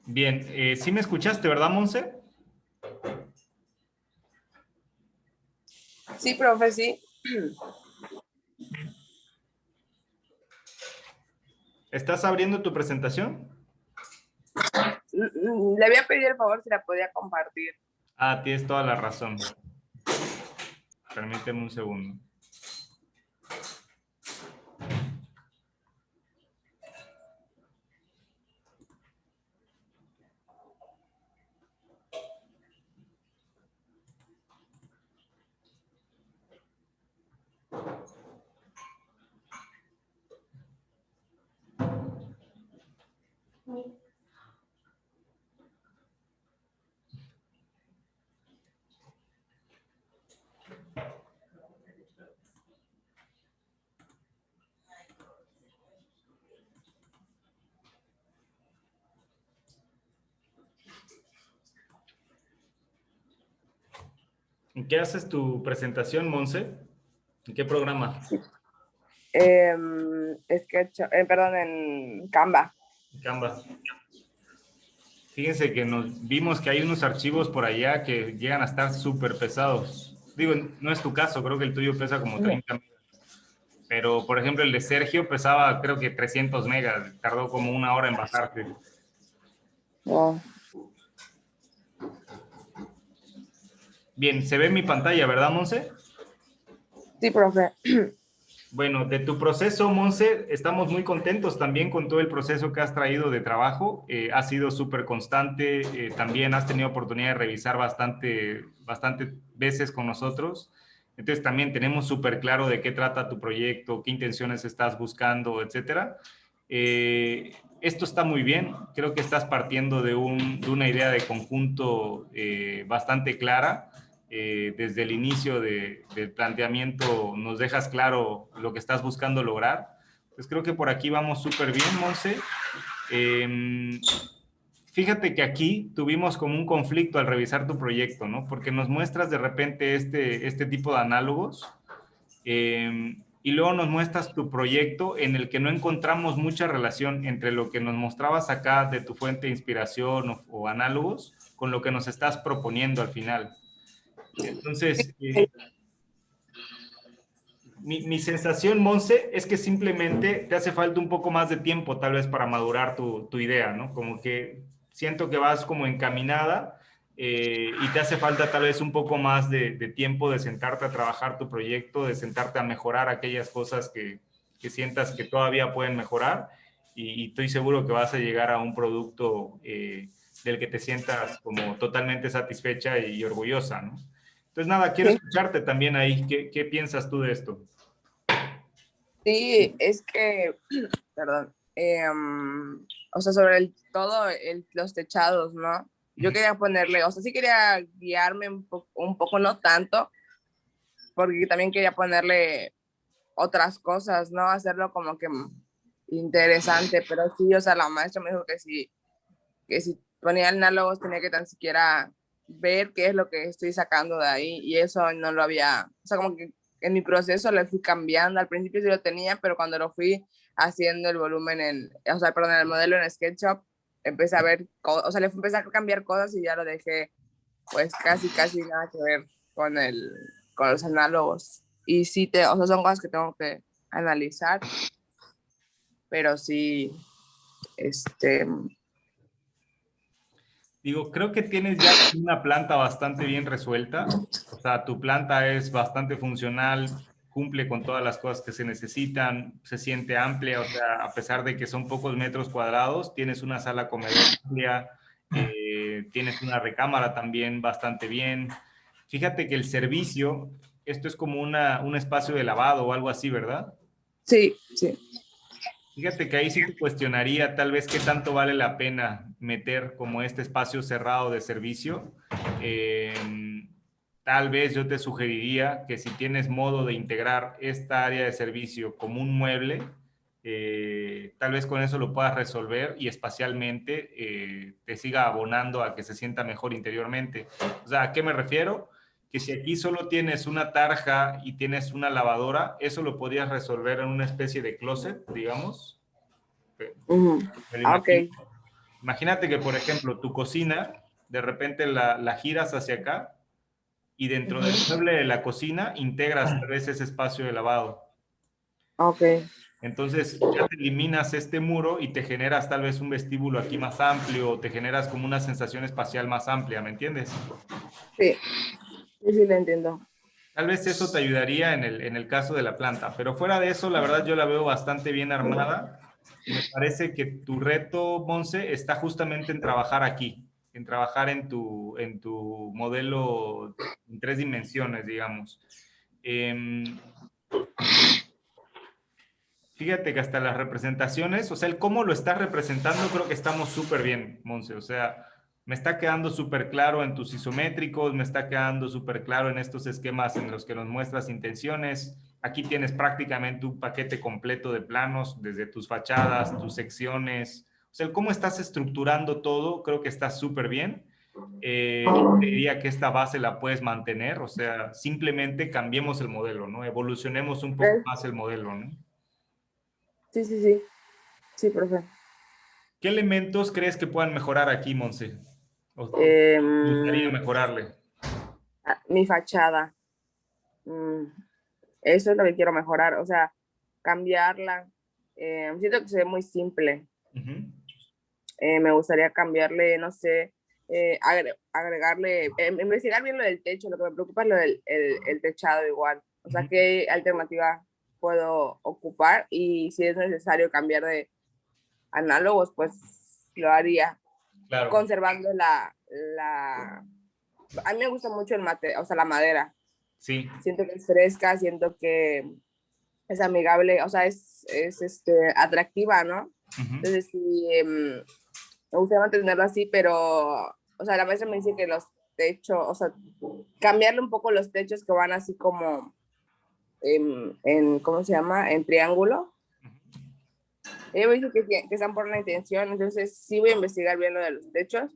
Bien, ¿sí me escuchaste, verdad, Monse? Sí, profe, sí. ¿Estás abriendo tu presentación? Le había pedido el favor si la podía compartir. Ah, tienes toda la razón. Permíteme un segundo. ¿En qué haces tu presentación, Monse? ¿En qué programa? Perdón, en Canva. Canva. Fíjense que nos vimos que hay unos archivos por allá que llegan a estar súper pesados. Digo, no es tu caso, creo que el tuyo pesa como 30 megas. Pero, por ejemplo, el de Sergio pesaba, creo que 300 megas. Tardó como 1 hora en bajarse. Wow. Bien, se ve mi pantalla, ¿verdad, Monse? Sí, profe. Bueno, de tu proceso, Monse, estamos muy contentos también con todo el proceso que has traído de trabajo. Has sido súper constante, también has tenido oportunidad de revisar bastante veces con nosotros. Entonces también tenemos súper claro de qué trata tu proyecto, qué intenciones estás buscando, etcétera. Esto está muy bien. Creo que estás partiendo de una idea de conjunto bastante clara. Desde el inicio del planteamiento nos dejas claro lo que estás buscando lograr. Pues creo que por aquí vamos súper bien, Monse. Fíjate que aquí tuvimos como un conflicto al revisar tu proyecto, ¿no? Porque nos muestras de repente este tipo de análogos y luego nos muestras tu proyecto en el que no encontramos mucha relación entre lo que nos mostrabas acá de tu fuente de inspiración o análogos con lo que nos estás proponiendo al final. Entonces, mi sensación, Monse, es que simplemente te hace falta un poco más de tiempo tal vez para madurar tu idea, ¿no? Como que siento que vas como encaminada y te hace falta tal vez un poco más de tiempo de sentarte a trabajar tu proyecto, de sentarte a mejorar aquellas cosas que sientas que todavía pueden mejorar y estoy seguro que vas a llegar a un producto del que te sientas como totalmente satisfecha y orgullosa, ¿no? Entonces, nada, quiero escucharte también ahí. ¿Qué piensas tú de esto? Sí, es que, perdón, o sea, sobre los techados, ¿no? Yo quería ponerle, o sea, sí quería guiarme un poco, no tanto, porque también quería ponerle otras cosas, ¿no? Hacerlo como que interesante, pero sí, o sea, la maestra me dijo que si ponía análogos tenía que tan siquiera ver qué es lo que estoy sacando de ahí, y eso no lo había, o sea, como que en mi proceso le fui cambiando. Al principio sí lo tenía, pero cuando lo fui haciendo el volumen el modelo en SketchUp, empecé a ver, o sea, le empecé a cambiar cosas y ya lo dejé, pues casi nada que ver con los análogos. Y sí, o sea, son cosas que tengo que analizar, pero sí, Digo, creo que tienes ya una planta bastante bien resuelta. O sea, tu planta es bastante funcional, cumple con todas las cosas que se necesitan, se siente amplia, o sea, a pesar de que son pocos metros cuadrados, tienes una sala comedor amplia, tienes una recámara también bastante bien. Fíjate que el servicio, esto es como un espacio de lavado o algo así, ¿verdad? sí. Fíjate que ahí sí te cuestionaría tal vez qué tanto vale la pena meter como este espacio cerrado de servicio. Tal vez yo te sugeriría que si tienes modo de integrar esta área de servicio como un mueble, tal vez con eso lo puedas resolver y espacialmente te siga abonando a que se sienta mejor interiormente. O sea, ¿a qué me refiero? Que si aquí solo tienes una tarja y tienes una lavadora, eso lo podrías resolver en una especie de closet, digamos. Ok. Imagínate que, por ejemplo, tu cocina, de repente la giras hacia acá y dentro del mueble de la cocina integras tal vez ese espacio de lavado. Ok. Entonces ya te eliminas este muro y te generas tal vez un vestíbulo aquí más amplio, o te generas como una sensación espacial más amplia, ¿me entiendes? Sí, sí, lo entiendo. Tal vez eso te ayudaría en el caso de la planta, pero fuera de eso, la verdad yo la veo bastante bien armada y me parece que tu reto, Monse, está justamente en trabajar aquí, en trabajar en tu modelo en 3 dimensiones, digamos. Fíjate que hasta las representaciones, o sea, el cómo lo estás representando, creo que estamos súper bien, Monse. O sea, me está quedando súper claro en tus isométricos, me está quedando súper claro en estos esquemas en los que nos muestras intenciones. Aquí tienes prácticamente un paquete completo de planos, desde tus fachadas, tus secciones. O sea, el cómo estás estructurando todo, creo que está súper bien. te diría que esta base la puedes mantener, o sea, simplemente cambiemos el modelo, ¿no? Evolucionemos un poco más el modelo, ¿no? Sí, sí, sí. Sí, profe. ¿Qué elementos crees que puedan mejorar aquí, Monse? ¿O te gustaría mejorarle? Mi fachada. Eso es lo que quiero mejorar, o sea, cambiarla. Siento que se ve muy simple. Ujú. Me gustaría cambiarle, no sé, agregarle, investigar bien lo del techo. Lo que me preocupa es lo del el techado igual. O sea, Ujú. qué alternativa puedo ocupar, y si es necesario cambiar de análogos, pues lo haría, Claro, conservando a mí me gusta mucho el mate, o sea, la madera. sí. Siento que es fresca, siento que es amigable, o sea, es atractiva, ¿no? Ujú. Entonces sí, me gustaría mantenerlo así, pero, o sea, la maestra me dice que los techos, o sea, cambiarle un poco los techos que van así como ¿cómo se llama? En triángulo. Ella me dice que están por una intención, entonces sí voy a investigar bien lo de los techos,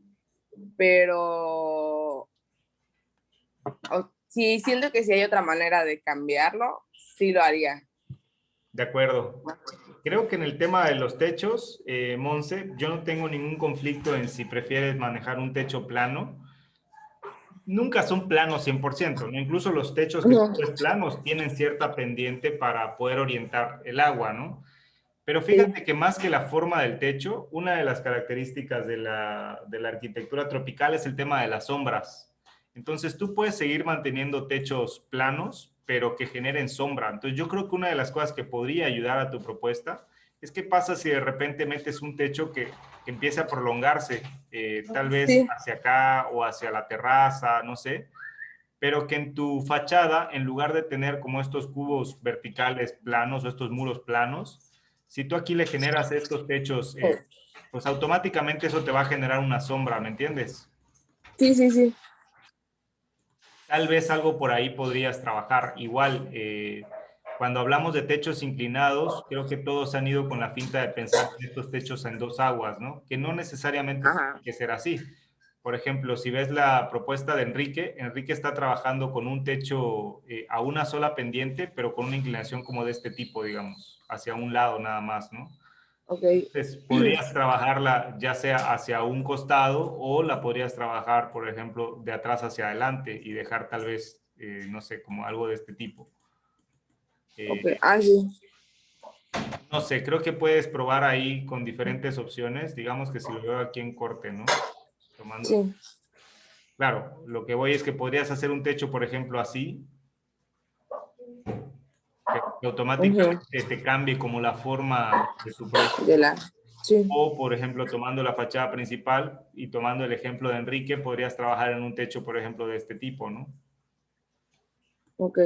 pero sí, siento que si hay otra manera de cambiarlo, sí lo haría. De acuerdo. Creo que en el tema de los techos, Monse, yo no tengo ningún conflicto en si prefieres manejar un techo plano. Nunca son planos 100%, ¿no? Incluso los techos que son pues, planos tienen cierta pendiente para poder orientar el agua, ¿no? Pero fíjate que más que la forma del techo, una de las características de la arquitectura tropical es el tema de las sombras. Entonces tú puedes seguir manteniendo techos planos, pero que generen sombra. Entonces yo creo que una de las cosas que podría ayudar a tu propuesta es qué pasa si de repente metes un techo que empiece a prolongarse, tal vez Sí, hacia acá o hacia la terraza, no sé, pero que en tu fachada, en lugar de tener como estos cubos verticales planos o estos muros planos, si tú aquí le generas estos techos, pues automáticamente eso te va a generar una sombra, ¿me entiendes? sí, sí, sí. Tal vez algo por ahí podrías trabajar. Igual, cuando hablamos de techos inclinados, creo que todos han ido con la finta de pensar en estos techos en dos aguas, ¿no? Que no necesariamente Ajá. tiene que ser así. Por ejemplo, si ves la propuesta de Enrique, Enrique está trabajando con un techo a una sola pendiente, pero con una inclinación como de este tipo, digamos, hacia un lado nada más, ¿no? Ok. Entonces, podrías trabajarla ya sea hacia un costado o la podrías trabajar, por ejemplo, de atrás hacia adelante y dejar tal vez, no sé, como algo de este tipo. Ok. Eh, Ah, sí. no sé, creo que puedes probar ahí con diferentes opciones. Digamos que si lo veo aquí en corte, ¿no? Tomando. Sí. Claro, lo que voy es que podrías hacer un techo, por ejemplo, así, que Ujú. automáticamente te cambie como la forma de tu proyecto. De la. Sí. O, por ejemplo, tomando la fachada principal y tomando el ejemplo de Enrique, podrías trabajar en un techo, por ejemplo, de este tipo, ¿no? Ok.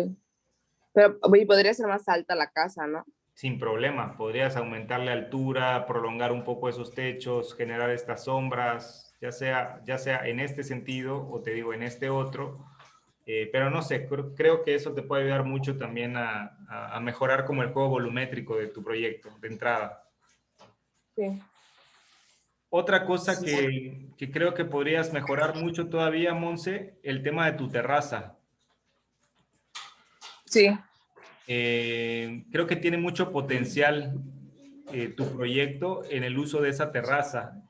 Pero y podría ser más alta la casa, ¿no? Sin problema. Podrías aumentarle altura, prolongar un poco esos techos, generar estas sombras, ya sea en este sentido o te digo en este otro. Pero no sé, creo que eso te puede ayudar mucho también a mejorar como el juego volumétrico de tu proyecto de entrada. Sí. Otra cosa que creo que podrías mejorar mucho todavía, Monse, el tema de tu terraza. Sí. Creo que tiene mucho potencial tu proyecto en el uso de esa terraza.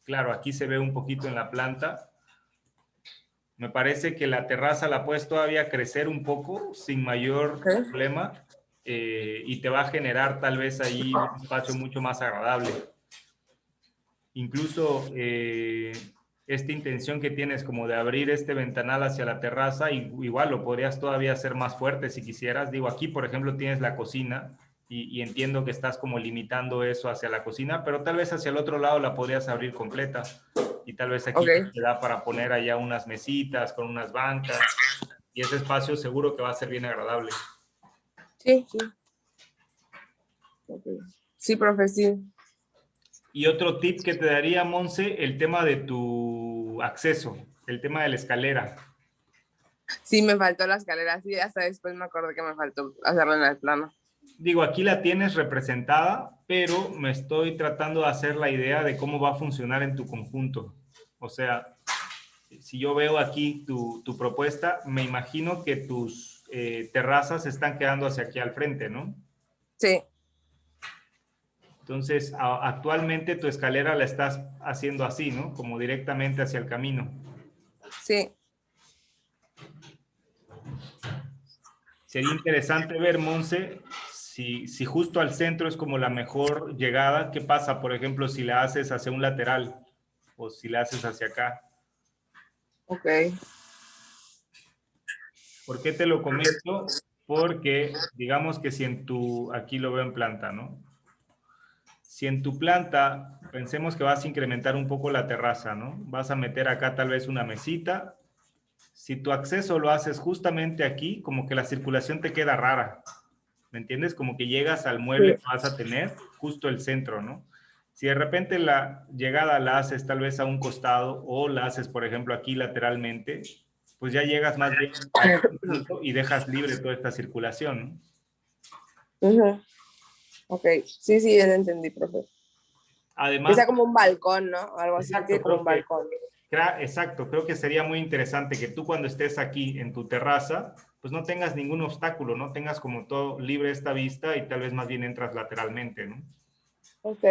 Claro, aquí se ve un poquito en la planta. Me parece que la terraza la puedes todavía crecer un poco sin mayor Ok. problema y te va a generar tal vez ahí un espacio mucho más agradable. Incluso esta intención que tienes como de abrir este ventanal hacia la terraza, igual lo podrías todavía hacer más fuerte si quisieras. Digo, aquí por ejemplo tienes la cocina y entiendo que estás como limitando eso hacia la cocina, pero tal vez hacia el otro lado la podrías abrir completa y tal vez aquí Ok. te da para poner allá unas mesitas con unas bancas y ese espacio seguro que va a ser bien agradable. Sí, sí. Okay. Sí, profe, sí. Y otro tip que te daría, Monse, el tema de tu acceso, el tema de la escalera. Sí, me faltó la escalera, sí, hasta después me acordé que me faltó hacerlo en el plano. Digo, aquí la tienes representada, pero me estoy tratando de hacer la idea de cómo va a funcionar en tu conjunto. O sea, si yo veo aquí tu propuesta, me imagino que tus terrazas están quedando hacia aquí al frente, ¿no? Sí, Entonces, actualmente tu escalera la estás haciendo así, ¿no? Como directamente hacia el camino. sí. Sería interesante ver, Monse, si justo al centro es como la mejor llegada, ¿qué pasa, por ejemplo, si la haces hacia un lateral o si la haces hacia acá? Ok. ¿Por qué te lo comento? Porque digamos que si en tu, aquí lo veo en planta, ¿no? Si en tu planta, pensemos que vas a incrementar un poco la terraza, ¿no? Vas a meter acá tal vez una mesita. Si tu acceso lo haces justamente aquí, como que la circulación te queda rara. ¿Me entiendes? Como que llegas al mueble que vas a tener justo el centro, ¿no? Si de repente la llegada la haces tal vez a un costado o la haces, por ejemplo, aquí lateralmente, pues ya llegas más bien a este punto y dejas libre toda esta circulación, ¿no? Ujú. Ok, sí, sí, ya lo entendí, profe. Que Además, sea como un balcón, ¿no? Algo así, que exacto, tiene como un balcón. exacto, creo que sería muy interesante que tú cuando estés aquí en tu terraza, pues no tengas ningún obstáculo, no tengas como todo libre esta vista y tal vez más bien entras lateralmente, ¿no? Ok.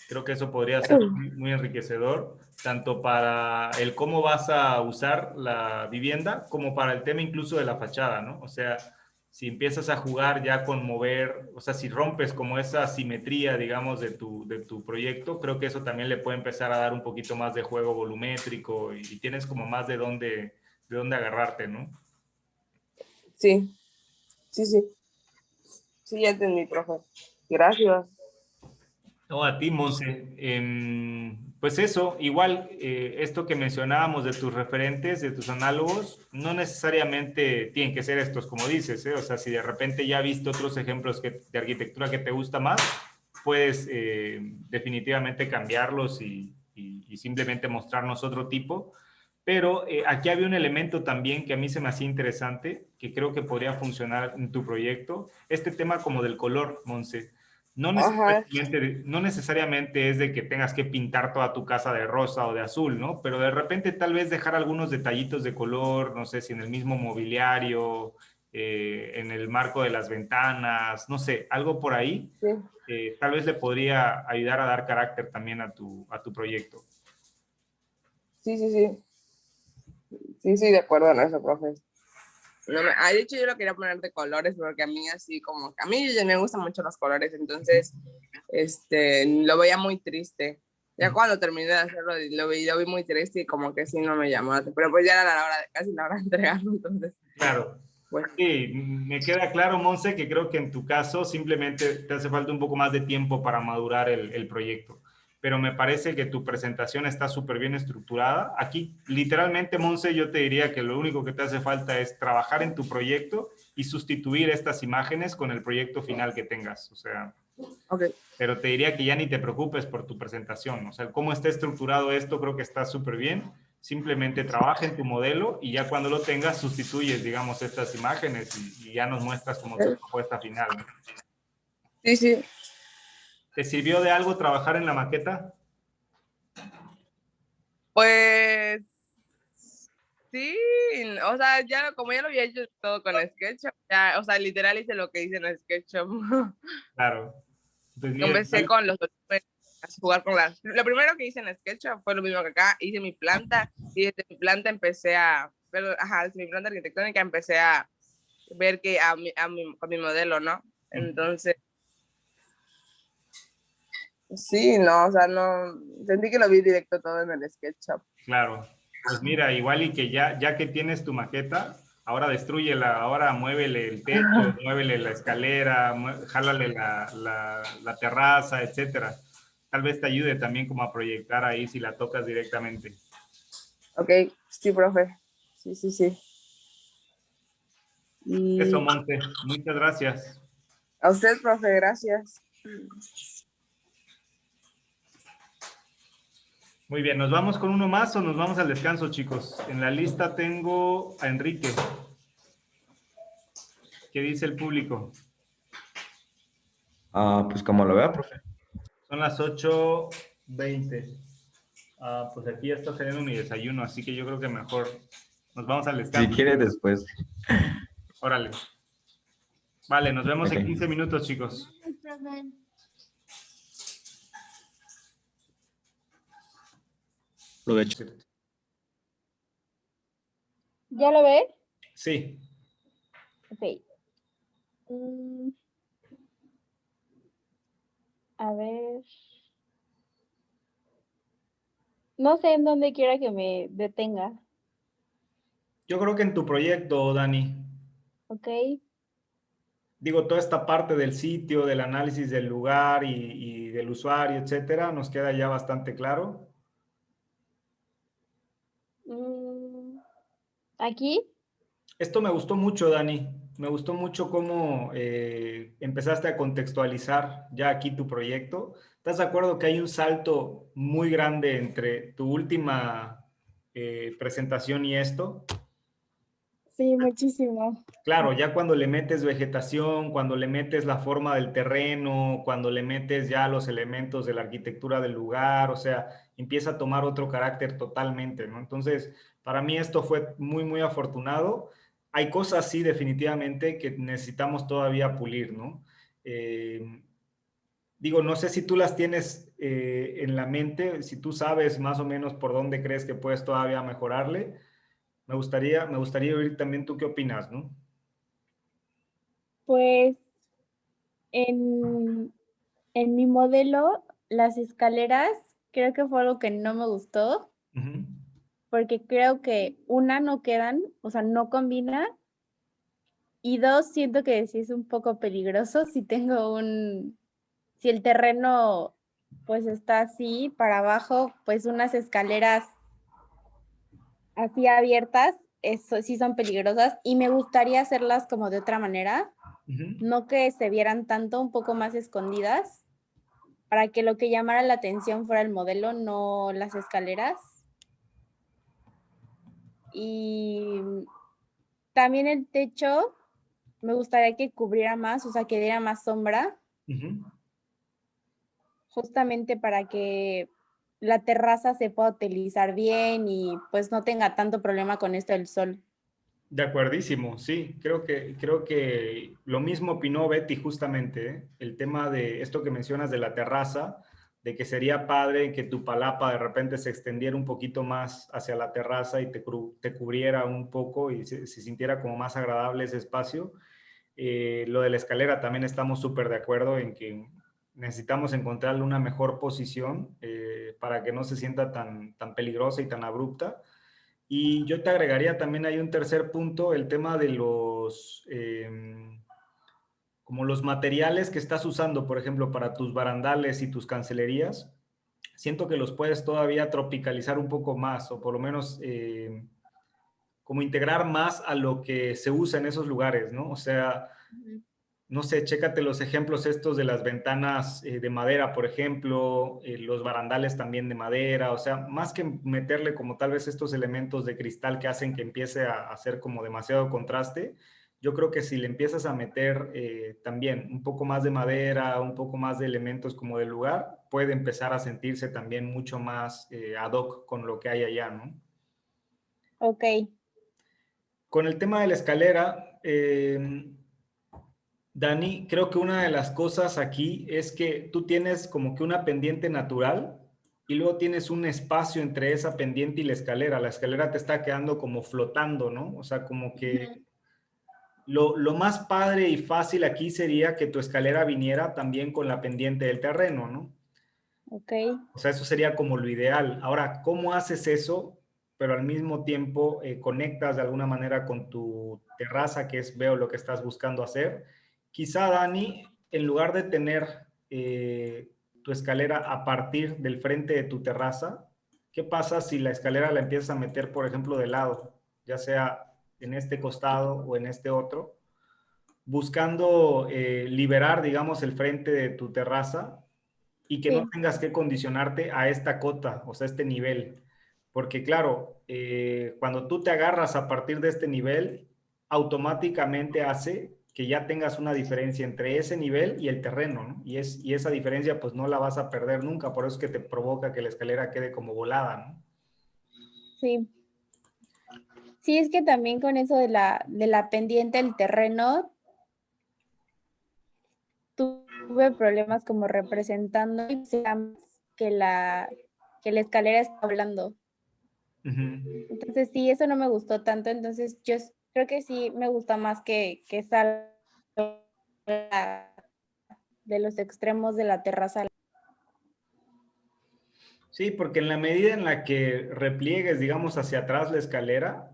Creo que eso podría ser muy, muy enriquecedor, tanto para el cómo vas a usar la vivienda, como para el tema incluso de la fachada, ¿no? O sea, si empiezas a jugar ya con mover, o sea, si rompes como esa simetría, digamos, de tu proyecto, creo que eso también le puede empezar a dar un poquito más de juego volumétrico y tienes como más de dónde agarrarte, ¿no? Sí, sí, sí. Sí, ya entendí, profe. Gracias. No, a ti, Monse. Pues eso, igual, esto que mencionábamos de tus referentes, de tus análogos, no necesariamente tienen que ser estos, como dices, ¿eh? O sea, si de repente ya has visto otros ejemplos de arquitectura que te gusta más, puedes definitivamente cambiarlos y simplemente mostrarnos otro tipo. Pero aquí había un elemento también que a mí se me hacía interesante, que creo que podría funcionar en tu proyecto, este tema como del color, Monse. Ajá. No necesariamente es de que tengas que pintar toda tu casa de rosa o de azul, ¿no? Pero de repente tal vez dejar algunos detallitos de color, no sé si en el mismo mobiliario, en el marco de las ventanas, no sé, algo por ahí, Sí, tal vez le podría ayudar a dar carácter también a tu proyecto. sí, sí, sí. Sí, sí, de acuerdo en eso, profe. No me, de hecho, yo lo quería poner de colores porque a mí así como, a mí ya me gustan mucho los colores, entonces, lo veía muy triste. Ya cuando terminé de hacerlo, lo vi muy triste y como que sí no me llamó. Pero pues ya era la hora, casi la hora de entregarlo, entonces, Claro. bueno. Sí, me queda claro, Monse, que creo que en tu caso simplemente te hace falta un poco más de tiempo para madurar el proyecto. Pero me parece que tu presentación está súper bien estructurada. Aquí, literalmente, Monse, yo te diría que lo único que te hace falta es trabajar en tu proyecto y sustituir estas imágenes con el proyecto final que tengas. O sea, Ok, pero te diría que ya ni te preocupes por tu presentación. O sea, cómo está estructurado esto creo que está súper bien. Simplemente trabaja en tu modelo y ya cuando lo tengas sustituyes, digamos, estas imágenes y ya nos muestras como tu propuesta final, ¿no? sí, sí. ¿Te sirvió de algo trabajar en la maqueta? Pues sí, o sea, ya como ya lo había hecho todo con SketchUp, ya, o sea, literal hice lo que hice en SketchUp. Claro. Entonces, mira, Empecé con los volúmenes, a jugar con las. Lo primero que hice en SketchUp fue lo mismo que acá, hice mi planta y desde mi planta empecé a, pero, ajá, desde mi planta arquitectónica empecé a ver que con mi modelo, ¿no? Entonces, sí, no, o sea, no, sentí que lo vi directo todo en el SketchUp. claro. Pues mira, igual y que ya que tienes tu maqueta, ahora destrúyela, ahora muévele el techo, muévele la escalera, jálale la terraza, etcétera. Tal vez te ayude también como a proyectar ahí si la tocas directamente. Ok, sí, profe. Sí, sí, sí. Eso, Y Monte. Muchas gracias. a usted, profe, gracias. Muy bien, ¿nos vamos con uno más o nos vamos al descanso, chicos? En la lista tengo a Enrique. ¿Qué dice el público? Pues como lo vea, profe. Son las 8:20. Pues aquí ya está saliendo mi desayuno, así que yo creo que mejor nos vamos al Si descanso. quiere después. Órale. Vale, nos vemos en Ok. 15 minutos, chicos. Provecho. ¿Ya lo ves? Sí. Ok. Mm, a ver. No sé en dónde quiera que me detenga. Yo creo que en tu proyecto, Dani, Ok. digo, toda esta parte del sitio, del análisis del lugar y del usuario, etcétera, nos queda ya bastante claro. Mm, aquí. Esto me gustó mucho, Dani. Me gustó mucho cómo empezaste a contextualizar ya aquí tu proyecto. ¿Estás de acuerdo que hay un salto muy grande entre tu última presentación y esto? Sí, muchísimo. Claro, ya cuando le metes vegetación, cuando le metes la forma del terreno, cuando le metes ya los elementos de la arquitectura del lugar, o sea, empieza a tomar otro carácter totalmente, ¿no? Entonces, para mí esto fue muy, muy afortunado. Hay cosas, sí, definitivamente, que necesitamos todavía pulir, ¿no? Digo, no sé si tú las tienes en la mente, si tú sabes más o menos por dónde crees que puedes todavía mejorarle. Me gustaría oír también tú qué opinas, ¿no? Pues en, en mi modelo, las escaleras, creo que fue algo que no me gustó, Ujú. porque creo que una, no quedan, o sea, no combina, y dos, siento que sí es un poco peligroso si el terreno pues está así para abajo, pues unas escaleras así abiertas, eso sí son peligrosas, y me gustaría hacerlas como de otra manera, Ujú. no que se vieran tanto, un poco más escondidas, para que lo que llamara la atención fuera el modelo, no las escaleras. Y también el techo, me gustaría que cubriera más, o sea, que diera más sombra, Ujú. justamente para que la terraza se pueda utilizar bien y pues no tenga tanto problema con esto del sol. De acuerdísimo, sí, creo que lo mismo opinó Betty justamente, ¿eh? El tema de esto que mencionas de la terraza, de que sería padre que tu palapa de repente se extendiera un poquito más hacia la terraza y te cubriera un poco y se sintiera como más agradable ese espacio. Lo de la escalera también estamos súper de acuerdo en que necesitamos encontrarle una mejor posición para que no se sienta tan peligrosa y tan abrupta. Y yo te agregaría también hay un tercer punto, el tema de como los materiales que estás usando, por ejemplo, para tus barandales y tus cancelerías. Siento que los puedes todavía tropicalizar un poco más, o por lo menos como integrar más a lo que se usa en esos lugares, ¿no? O sea, no sé, chécate los ejemplos estos de las ventanas de madera, por ejemplo, los barandales también de madera, o sea, más que meterle como tal vez estos elementos de cristal que hacen que empiece a hacer como demasiado contraste, yo creo que si le empiezas a meter también un poco más de madera, un poco más de elementos como del lugar, puede empezar a sentirse también mucho más ad hoc con lo que hay allá, ¿no? Ok, Con el tema de la escalera, Dani, creo que una de las cosas aquí es que tú tienes como que una pendiente natural y luego tienes un espacio entre esa pendiente y la escalera. La escalera te está quedando como flotando, ¿no? O sea, como que lo más padre y fácil aquí sería que tu escalera viniera también con la pendiente del terreno, ¿no? ok. O sea, eso sería como lo ideal. Ahora, ¿cómo haces eso? Pero al mismo tiempo conectas de alguna manera con tu terraza, que es, veo lo que estás buscando hacer. Quizá, Dani, en lugar de tener tu escalera a partir del frente de tu terraza, ¿qué pasa si la escalera la empiezas a meter, por ejemplo, de lado, ya sea en este costado o en este otro, buscando liberar, digamos, el frente de tu terraza y que no Sí, tengas que condicionarte a esta cota, o sea, este nivel. Porque claro, cuando tú te agarras a partir de este nivel, automáticamente hace que ya tengas una diferencia entre ese nivel y el terreno, ¿no? Y esa diferencia pues no la vas a perder nunca, por eso es que te provoca que la escalera quede como volada, ¿no? Sí. Sí, es que también con eso de la pendiente del terreno, tuve problemas como representando y que la escalera está hablando. Ujú. Entonces sí, eso no me gustó tanto, entonces yo creo que sí me gusta más que salga de los extremos de la terraza. Sí, porque en la medida en la que repliegues, digamos, hacia atrás la escalera,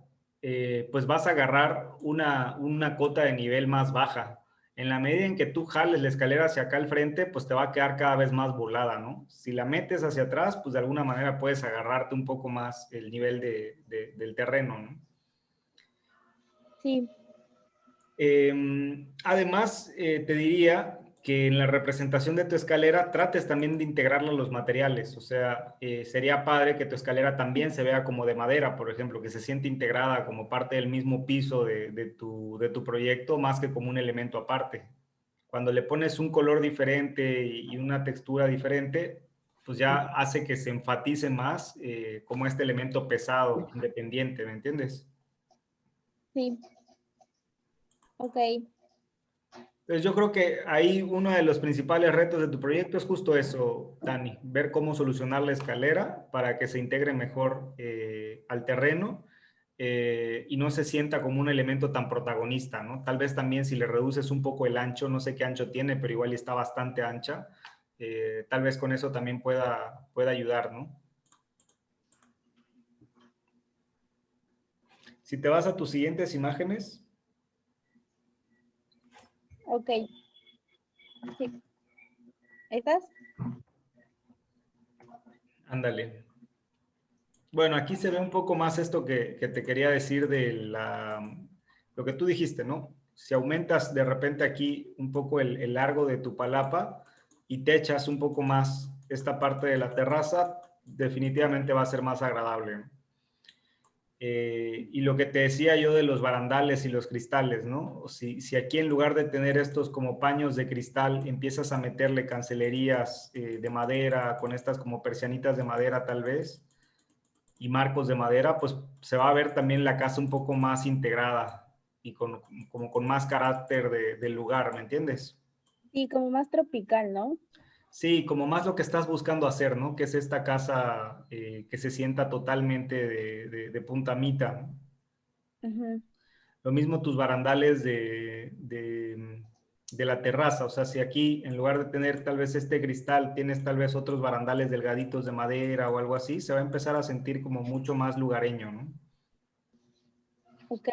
pues vas a agarrar una cota de nivel más baja. En la medida en que tú jales la escalera hacia acá al frente, pues te va a quedar cada vez más volada, ¿no? Si la metes hacia atrás, pues de alguna manera puedes agarrarte un poco más el nivel del terreno, ¿no? Sí, Además, te diría que en la representación de tu escalera trates también de integrarlo a los materiales. O sea, sería padre que tu escalera también se vea como de madera, por ejemplo, que se siente integrada como parte del mismo piso de tu proyecto, más que como un elemento aparte. Cuando le pones un color diferente y una textura diferente, pues ya hace que se enfatice más como este elemento pesado, independiente, ¿me entiendes? sí, ok, Entonces yo creo que ahí uno de los principales retos de tu proyecto es justo eso, Dani, ver cómo solucionar la escalera para que se integre mejor al terreno y no se sienta como un elemento tan protagonista, ¿no? Tal vez también si le reduces un poco el ancho, no sé qué ancho tiene, pero igual está bastante ancha, tal vez con eso también pueda ayudar, ¿no? Si te vas a tus siguientes imágenes, ok. Sí. ¿Estás? ándale. Bueno, aquí se ve un poco más esto que te quería decir de lo que tú dijiste, ¿no? Si aumentas de repente aquí un poco el largo de tu palapa y te echas un poco más esta parte de la terraza, definitivamente va a ser más agradable, ¿no? Y lo que te decía yo de los barandales y los cristales, ¿no? Si aquí en lugar de tener estos como paños de cristal, empiezas a meterle cancelerías de madera, con estas como persianitas de madera tal vez, y marcos de madera, pues se va a ver también la casa un poco más integrada y como con más carácter del lugar, ¿me entiendes? Sí, como más tropical, ¿no? Sí, como más lo que estás buscando hacer, ¿no? Que es esta casa que se sienta totalmente de puntamita, ¿no? Ujú. Lo mismo tus barandales de la terraza, o sea, si aquí en lugar de tener tal vez este cristal, tienes tal vez otros barandales delgaditos de madera o algo así, se va a empezar a sentir como mucho más lugareño, ¿no? Ok,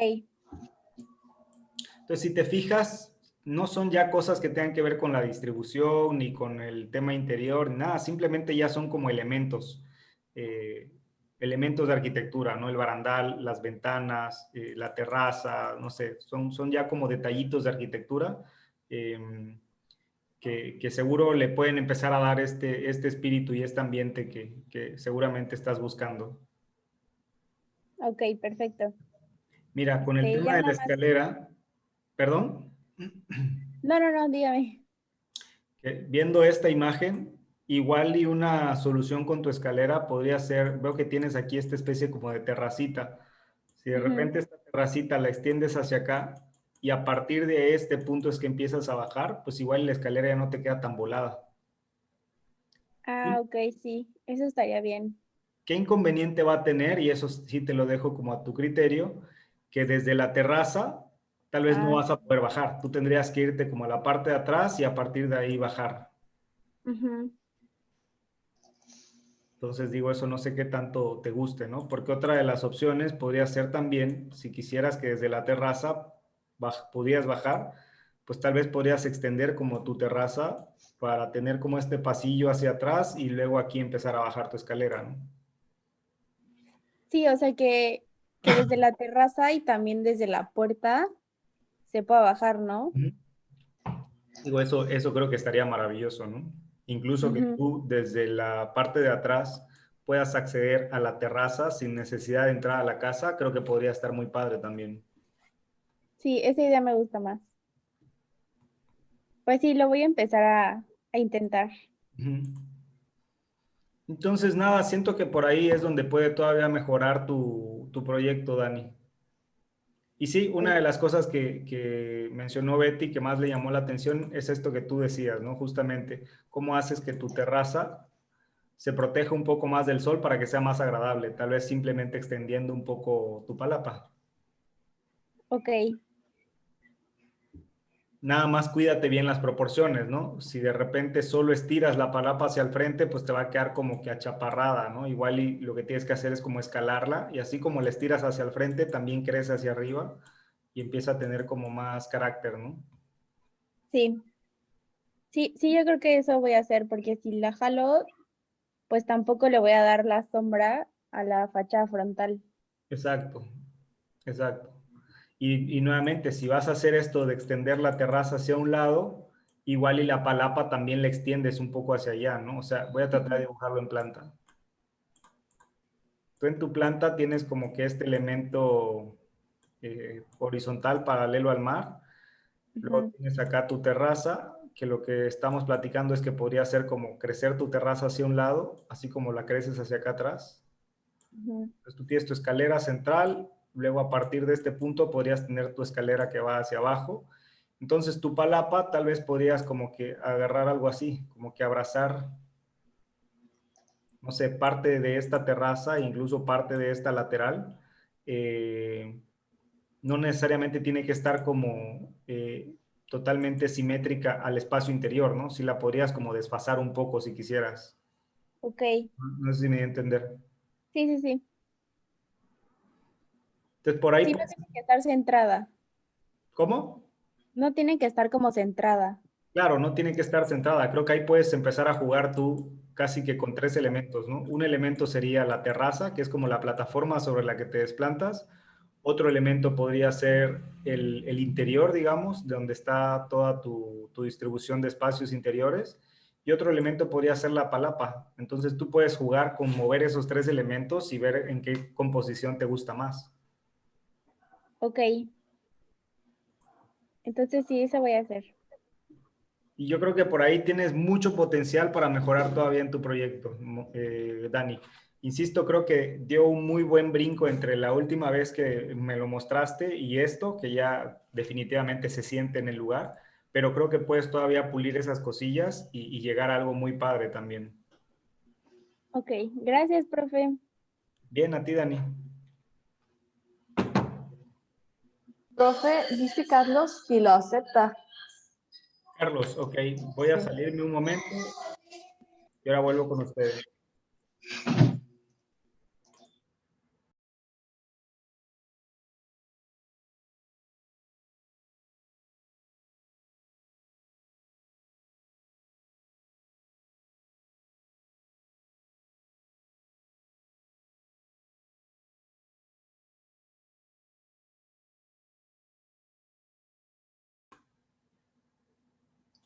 Entonces, si te fijas, no son ya cosas que tengan que ver con la distribución ni con el tema interior, ni nada, simplemente ya son como elementos, eh, elementos de arquitectura, ¿no? El barandal, las ventanas, la terraza, no sé, son ya como detallitos de arquitectura que seguro le pueden empezar a dar este espíritu y este ambiente que seguramente estás buscando. ok, perfecto. Mira, con el tema Ya de la nada más. escalera, perdón. No, no, no, dígame. Viendo esta imagen, igual y una solución con tu escalera podría ser, veo que tienes aquí esta especie como de terracita. Si de Ujú. repente esta terracita la extiendes hacia acá y a partir de este punto es que empiezas a bajar, pues igual la escalera ya no te queda tan volada. Ah, ok, sí, eso estaría bien. ¿Qué inconveniente va a tener? Y eso sí te lo dejo como a tu criterio, que desde la terraza tal vez no Ah, vas a poder bajar. Tú tendrías que irte como a la parte de atrás y a partir de ahí bajar. ujú. Entonces digo, eso no sé qué tanto te guste, ¿no? Porque otra de las opciones podría ser también, si quisieras que desde la terraza pudieras bajar, pues tal vez podrías extender como tu terraza para tener como este pasillo hacia atrás y luego aquí empezar a bajar tu escalera, ¿no? Sí, o sea que desde la terraza y también desde la puerta se pueda bajar, ¿no? Ujú. Digo, eso creo que estaría maravilloso, ¿no? Incluso que Ujú. tú desde la parte de atrás puedas acceder a la terraza sin necesidad de entrar a la casa, creo que podría estar muy padre también. Sí, esa idea me gusta más. Pues sí, lo voy a empezar a intentar. Ujú. Entonces, nada, siento que por ahí es donde puede todavía mejorar tu proyecto, Dani. Y sí, una de las cosas que mencionó Betty que más le llamó la atención es esto que tú decías, ¿no? Justamente, cómo haces que tu terraza se proteja un poco más del sol para que sea más agradable, tal vez simplemente extendiendo un poco tu palapa. Ok, Nada más cuídate bien las proporciones, ¿no? Si de repente solo estiras la palapa hacia el frente, pues te va a quedar como que achaparrada, ¿no? Igual y lo que tienes que hacer es como escalarla y así como la estiras hacia el frente, también crece hacia arriba y empieza a tener como más carácter, ¿no? sí. Sí, sí, yo creo que eso voy a hacer, porque si la jalo, pues tampoco le voy a dar la sombra a la fachada frontal. Exacto, exacto. Y nuevamente, si vas a hacer esto de extender la terraza hacia un lado, igual y la palapa también la extiendes un poco hacia allá, ¿no? O sea, voy a tratar de dibujarlo en planta. Tú en tu planta tienes como que este elemento horizontal paralelo al mar. Luego Ujú, tienes acá tu terraza, que lo que estamos platicando es que podría ser como crecer tu terraza hacia un lado, así como la creces hacia acá atrás. ujú. Entonces tú tienes tu escalera central, luego a partir de este punto podrías tener tu escalera que va hacia abajo. Entonces tu palapa tal vez podrías como que agarrar algo así, como que abrazar, no sé, parte de esta terraza, incluso parte de esta lateral. No necesariamente tiene que estar como totalmente simétrica al espacio interior, ¿no? Si la podrías como desfasar un poco si quisieras. Ok, No sé si me voy a entender. sí, sí, sí. Entonces por ahí, Sí, no tiene que estar centrada. ¿cómo? No tiene que estar como centrada. Claro, no tiene que estar centrada. Creo que ahí puedes empezar a jugar tú casi que con tres elementos, ¿no? Un elemento sería la terraza, que es como la plataforma sobre la que te desplantas. Otro elemento podría ser el interior, digamos, de donde está toda tu distribución de espacios interiores. Y otro elemento podría ser la palapa. Entonces tú puedes jugar con mover esos tres elementos y ver en qué composición te gusta más. Ok, entonces sí, eso voy a hacer. Y yo creo que por ahí tienes mucho potencial para mejorar todavía en tu proyecto, Dani. Insisto, creo que dio un muy buen brinco entre la última vez que me lo mostraste y esto, que ya definitivamente se siente en el lugar, pero creo que puedes todavía pulir esas cosillas y llegar a algo muy padre también. Ok, gracias, profe. Bien, a ti, Dani. Profe, dice Carlos si lo acepta. Carlos, ok, voy a salirme un momento y ahora vuelvo con ustedes.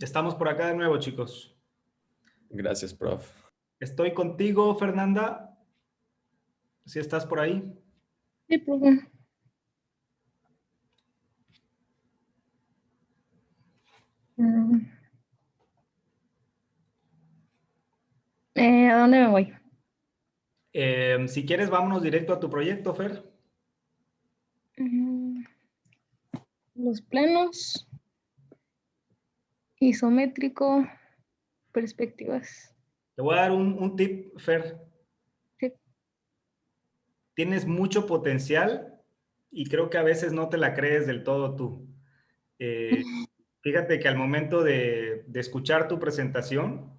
Estamos por acá de nuevo, chicos. Gracias, prof. Estoy contigo, Fernanda. ¿Si estás por ahí? Sí, profe. Mm, ¿A dónde me voy? Si quieres, vámonos directo a tu proyecto, Fer. Mm, Los planos, isométrico, perspectivas. Te voy a dar un tip, Fer. Sí. Tienes mucho potencial y creo que a veces no te la crees del todo tú. Eh, Fíjate que al momento de escuchar tu presentación,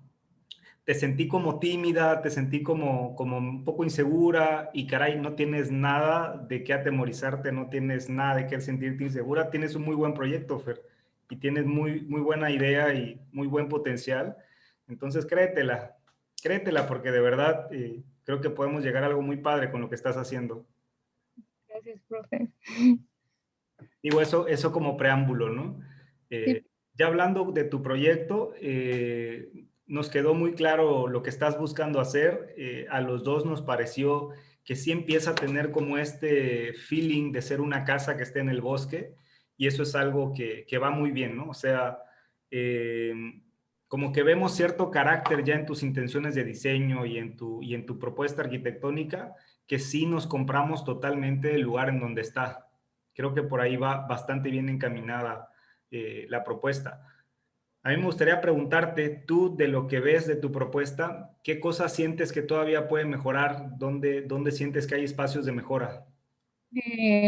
te sentí como tímida, te sentí como un poco insegura y caray, no tienes nada de qué atemorizarte, no tienes nada de qué sentirte insegura. Tienes un muy buen proyecto, Fer, y tienes muy buena idea y muy buen potencial. Entonces créetela porque de verdad creo que podemos llegar a algo muy padre con lo que estás haciendo. Gracias, profe. Digo, eso como preámbulo, ¿no? Sí. Ya hablando de tu proyecto, nos quedó muy claro lo que estás buscando hacer. A los dos nos pareció que sí empieza a tener como este feeling de ser una casa que esté en el bosque y eso es algo que va muy bien, ¿no? O sea, como que vemos cierto carácter ya en tus intenciones de diseño y en tu propuesta arquitectónica, que sí nos compramos totalmente el lugar en donde está. Creo que por ahí va bastante bien encaminada la propuesta. A mí me gustaría preguntarte, tú de lo que ves de tu propuesta, ¿qué cosas sientes que todavía pueden mejorar? ¿Dónde sientes que hay espacios de mejora?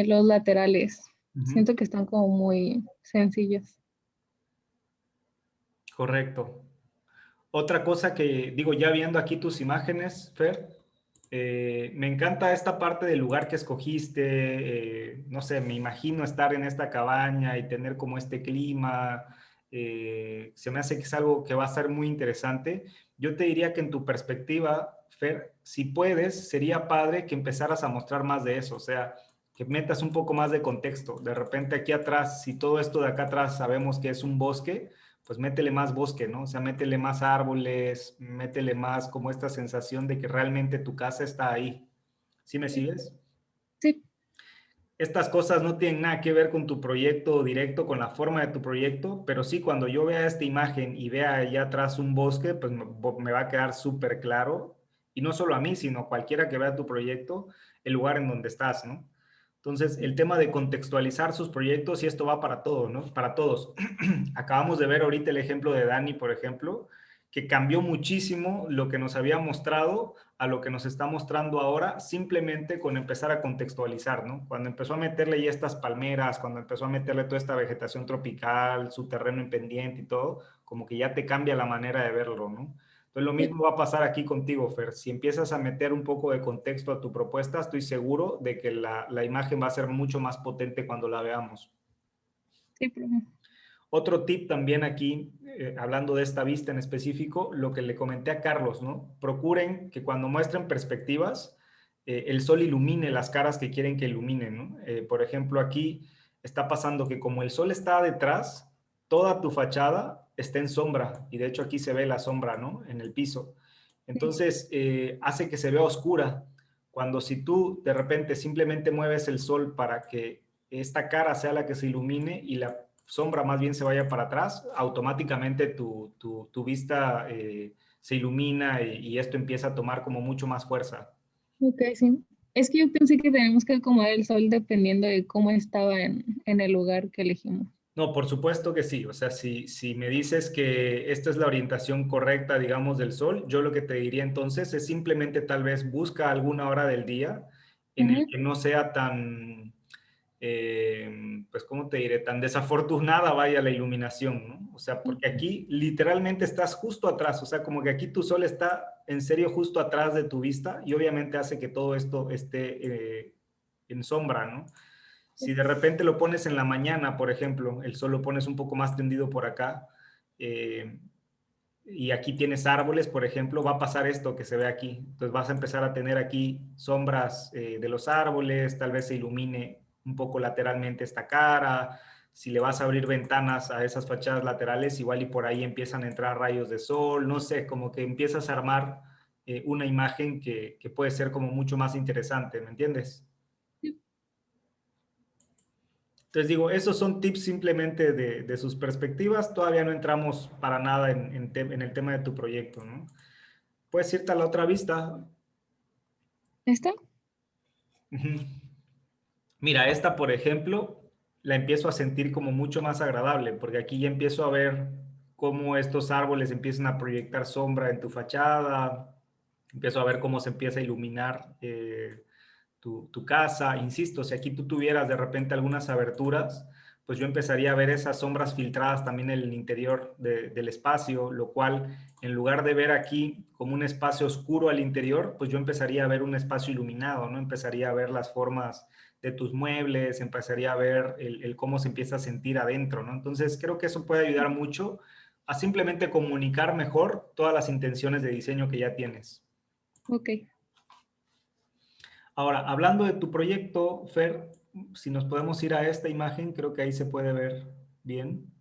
Los laterales. Ujú. Siento que están como muy sencillos. Correcto. Otra cosa que digo, ya viendo aquí tus imágenes, Fer, me encanta esta parte del lugar que escogiste. No sé, me imagino estar en esta cabaña y tener como este clima. Se me hace que es algo que va a ser muy interesante. Yo te diría que en tu perspectiva, Fer, si puedes, sería padre que empezaras a mostrar más de eso. O sea, que metas un poco más de contexto. De repente aquí atrás, si todo esto de acá atrás sabemos que es un bosque, pues métele más bosque, ¿no? O sea, métele más árboles, métele más como esta sensación de que realmente tu casa está ahí. ¿Sí me sigues? Sí, Estas cosas no tienen nada que ver con tu proyecto directo, con la forma de tu proyecto, pero sí cuando yo vea esta imagen y vea allá atrás un bosque, pues me va a quedar súper claro, y no solo a mí, sino cualquiera que vea tu proyecto, el lugar en donde estás, ¿no? Entonces, el tema de contextualizar sus proyectos, y esto va para todos, ¿no? Para todos. Acabamos de ver ahorita el ejemplo de Dani, por ejemplo, que cambió muchísimo lo que nos había mostrado a lo que nos está mostrando ahora, simplemente con empezar a contextualizar, ¿no? Cuando empezó a meterle ya estas palmeras, cuando empezó a meterle toda esta vegetación tropical, su terreno en pendiente y todo, como que ya te cambia la manera de verlo, ¿no? Entonces lo mismo va a pasar aquí contigo, Fer. Si empiezas a meter un poco de contexto a tu propuesta, estoy seguro de que la imagen va a ser mucho más potente cuando la veamos. sí, profe. Otro tip también aquí, hablando de esta vista en específico, lo que le comenté a Carlos, ¿no? Procuren que cuando muestren perspectivas, el sol ilumine las caras que quieren que iluminen, ¿no? Por ejemplo, aquí está pasando que como el sol está detrás, toda tu fachada está en sombra, y de hecho aquí se ve la sombra, ¿no? En el piso. Entonces, hace que se vea oscura. Cuando si tú de repente simplemente mueves el sol para que esta cara sea la que se ilumine y la sombra más bien se vaya para atrás, automáticamente tu vista se ilumina y esto empieza a tomar como mucho más fuerza. Ok, sí. Es que yo pensé que tenemos que acomodar el sol dependiendo de cómo estaba en el lugar que elegimos. No, por supuesto que sí. O sea, si me dices que esta es la orientación correcta, digamos, del sol, yo lo que te diría entonces es simplemente tal vez busca alguna hora del día en el Ujú. que no sea tan, pues, ¿cómo te diré? Tan desafortunada vaya la iluminación, ¿no? O sea, porque aquí literalmente estás justo atrás, o sea, como que aquí tu sol está en serio justo atrás de tu vista y obviamente hace que todo esto esté en sombra, ¿no? Si de repente lo pones en la mañana, por ejemplo, el sol lo pones un poco más tendido por acá, eh, y aquí tienes árboles, por ejemplo, va a pasar esto que se ve aquí. Entonces vas a empezar a tener aquí sombras de los árboles, tal vez se ilumine un poco lateralmente esta cara. Si le vas a abrir ventanas a esas fachadas laterales, igual y por ahí empiezan a entrar rayos de sol, no sé, como que empiezas a armar una imagen que puede ser como mucho más interesante, ¿me entiendes? Entonces digo, esos son tips simplemente de sus perspectivas. Todavía no entramos para nada en el tema de tu proyecto, ¿no? Puedes irte a la otra vista. ¿Está? Ujú. Mira, esta, por ejemplo, la empiezo a sentir como mucho más agradable, porque aquí ya empiezo a ver cómo estos árboles empiezan a proyectar sombra en tu fachada, empiezo a ver cómo se empieza a iluminar tu casa. Insisto, si aquí tú tuvieras de repente algunas aberturas, pues yo empezaría a ver esas sombras filtradas también en el interior del espacio, lo cual en lugar de ver aquí como un espacio oscuro al interior, pues yo empezaría a ver un espacio iluminado, ¿no? Empezaría a ver las formas de tus muebles, empezaría a ver el cómo se empieza a sentir adentro, ¿no? Entonces creo que eso puede ayudar mucho a simplemente comunicar mejor todas las intenciones de diseño que ya tienes. Ok. Ahora, hablando de tu proyecto, Fer, si nos podemos ir a esta imagen, creo que ahí se puede ver bien.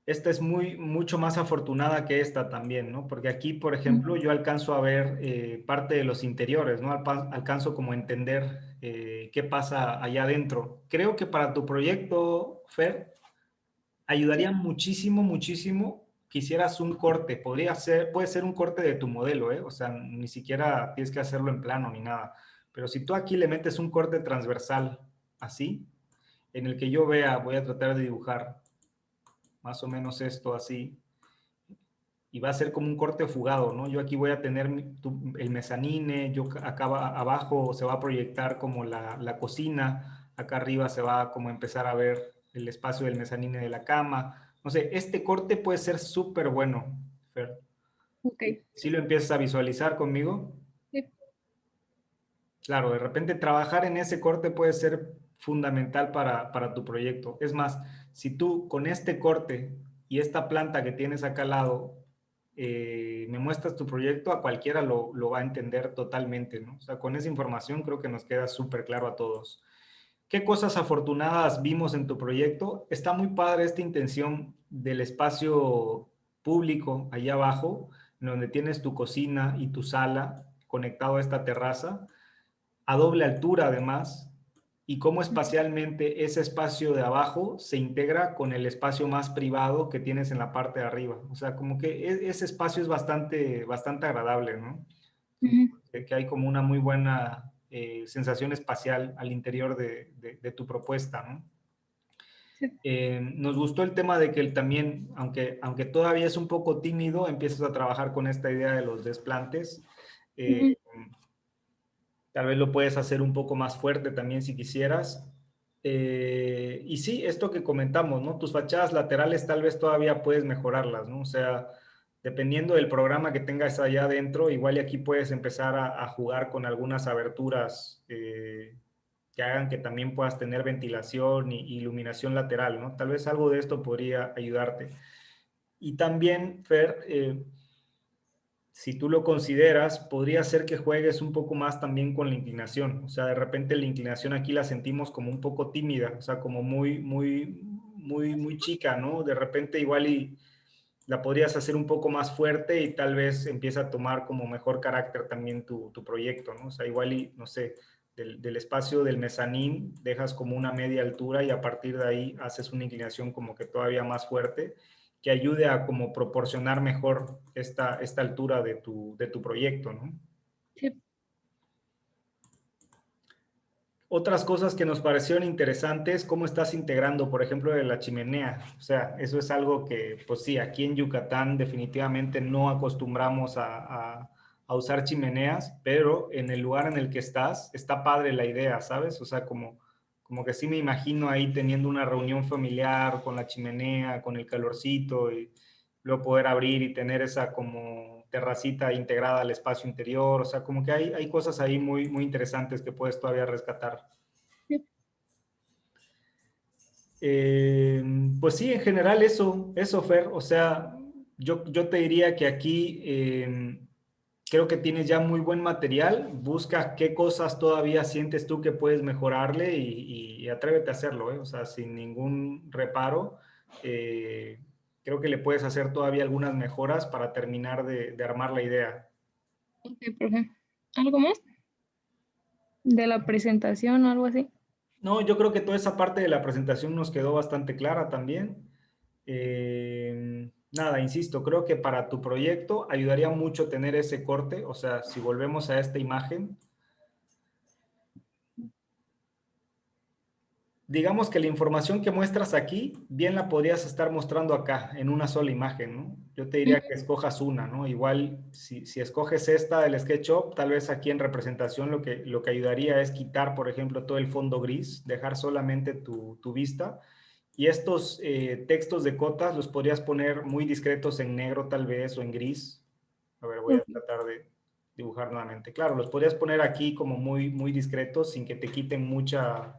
Esta es mucho más afortunada que esta también, ¿no? Porque aquí, por ejemplo, yo alcanzo a ver parte de los interiores, ¿no? Alcanzo como a entender qué pasa allá adentro. Creo que para tu proyecto, Fer, ayudaría muchísimo, muchísimo que hicieras un corte. Puede ser un corte de tu modelo, ¿eh? O sea, ni siquiera tienes que hacerlo en plano ni nada. Pero si tú aquí le metes un corte transversal así, en el que yo vea, voy a tratar de dibujar más o menos esto así, y va a ser como un corte fugado, ¿no? Yo aquí voy a tener el mezanine, yo acá abajo se va a proyectar como la cocina, acá arriba se va como a empezar a ver el espacio del mezanine de la cama. No sé, este corte puede ser súper bueno, Fer. Ok. ¿Sí lo empiezas a visualizar conmigo? Sí. Claro, de repente trabajar en ese corte puede ser fundamental para tu proyecto. Es más, si tú con este corte y esta planta que tienes acá al lado me muestras tu proyecto, a cualquiera lo va a entender totalmente, ¿no? O sea, con esa información creo que nos queda súper claro a todos. ¿Qué cosas afortunadas vimos en tu proyecto? Está muy padre esta intención del espacio público allá abajo, en donde tienes tu cocina y tu sala conectado a esta terraza a doble altura además, y cómo espacialmente ese espacio de abajo se integra con el espacio más privado que tienes en la parte de arriba. O sea, como que ese espacio es bastante agradable, ¿no? Que hay como una muy buena sensación espacial al interior de tu propuesta, ¿no? Sí. Nos gustó el tema de que él también, aunque todavía es un poco tímido, empiezas a trabajar con esta idea de los desplantes. Tal vez lo puedes hacer un poco más fuerte también si quisieras. Y sí, esto que comentamos, ¿no? Tus fachadas laterales tal vez todavía puedes mejorarlas, ¿no? O sea, dependiendo del programa que tengas allá adentro, igual y aquí puedes empezar a jugar con algunas aberturas que hagan que también puedas tener ventilación y iluminación lateral, ¿no? Tal vez algo de esto podría ayudarte. Y también, Fer, si tú lo consideras, podría ser que juegues un poco más también con la inclinación. O sea, de repente la inclinación aquí la sentimos como un poco tímida, o sea, como muy chica, ¿no? De repente igual y la podrías hacer un poco más fuerte y tal vez empieza a tomar como mejor carácter también tu proyecto, ¿no? O sea, igual y, no sé, del espacio del mezanín dejas como una media altura y a partir de ahí haces una inclinación como que todavía más fuerte que ayude a como proporcionar mejor esta altura de tu proyecto, ¿no? Sí. Otras cosas que nos parecieron interesantes, cómo estás integrando, por ejemplo, de la chimenea. O sea, eso es algo que, pues sí, aquí en Yucatán definitivamente no acostumbramos a usar chimeneas, pero en el lugar en el que estás, está padre la idea, ¿sabes? O sea, como que sí me imagino ahí teniendo una reunión familiar con la chimenea, con el calorcito y luego poder abrir y tener esa como terracita integrada al espacio interior. O sea, como que hay cosas ahí muy interesantes que puedes todavía rescatar. Sí. Pues sí, en general eso, Fer. O sea, yo te diría que aquí creo que tienes ya muy buen material. Busca qué cosas todavía sientes tú que puedes mejorarle y atrévete a hacerlo, ¿eh? O sea, sin ningún reparo. Creo que le puedes hacer todavía algunas mejoras para terminar de armar la idea. Ok, profe. ¿Algo más? ¿De la presentación o algo así? No, yo creo que toda esa parte de la presentación nos quedó bastante clara también. Nada, insisto, creo que para tu proyecto ayudaría mucho tener ese corte. O sea, si volvemos a esta imagen, digamos que la información que muestras aquí, bien la podrías estar mostrando acá, en una sola imagen, ¿no? Yo te diría que escojas una, ¿no? Igual, si escoges esta del SketchUp, tal vez aquí en representación lo que ayudaría es quitar, por ejemplo, todo el fondo gris, dejar solamente tu vista. Y estos textos de cotas los podrías poner muy discretos en negro tal vez o en gris. A ver, voy a tratar de dibujar nuevamente. Claro, los podrías poner aquí como muy discretos sin que te quiten mucha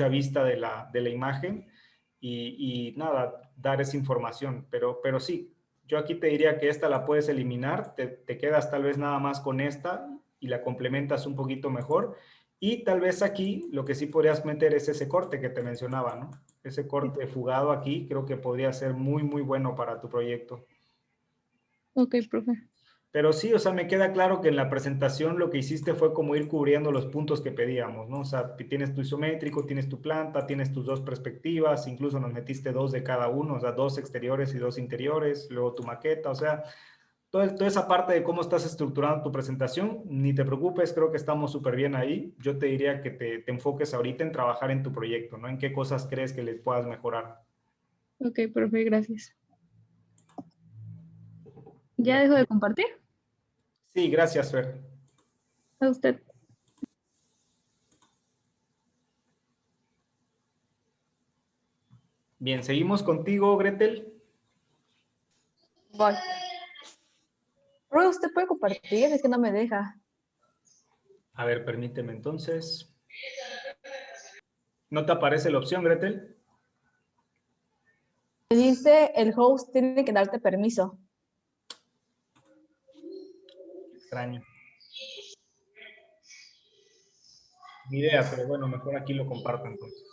vista de la imagen y nada, dar esa información. Pero sí, yo aquí te diría que esta la puedes eliminar, te quedas tal vez nada más con esta y la complementas un poquito mejor. Y tal vez aquí lo que sí podrías meter es ese corte que te mencionaba, ¿no? Ese corte fugado aquí creo que podría ser muy bueno para tu proyecto. Ok, profe. Pero sí, o sea, me queda claro que en la presentación lo que hiciste fue como ir cubriendo los puntos que pedíamos, ¿no? O sea, tienes tu isométrico, tienes tu planta, tienes tus dos perspectivas, incluso nos metiste dos de cada uno, o sea, dos exteriores y dos interiores, luego tu maqueta, o sea, toda esa parte de cómo estás estructurando tu presentación, ni te preocupes, creo que estamos súper bien ahí. Yo te diría que te enfoques ahorita en trabajar en tu proyecto, ¿no? En qué cosas crees que le puedas mejorar. Ok, profe, gracias. ¿Ya dejo de compartir? Sí, gracias, Fer. A usted. Bien, seguimos contigo, Gretel. Voy. Profe, ¿usted puede compartir? Es que no me deja. A ver, permíteme entonces. ¿No te aparece la opción, Gretel? Dice, el host tiene que darte permiso. Extraño. Ni idea, pero bueno, mejor aquí lo comparto entonces.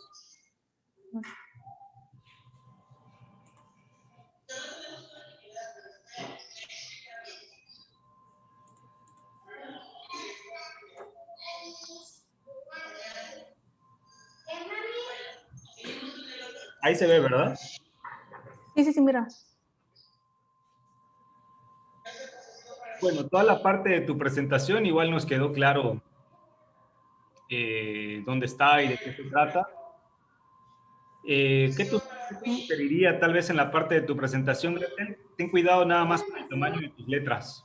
Ahí se ve, ¿verdad? Sí, mira. Bueno, toda la parte de tu presentación igual nos quedó claro dónde está y de qué se trata. ¿Qué te sugeriría tal vez en la parte de tu presentación, Gretel? Ten cuidado nada más con el tamaño de tus letras.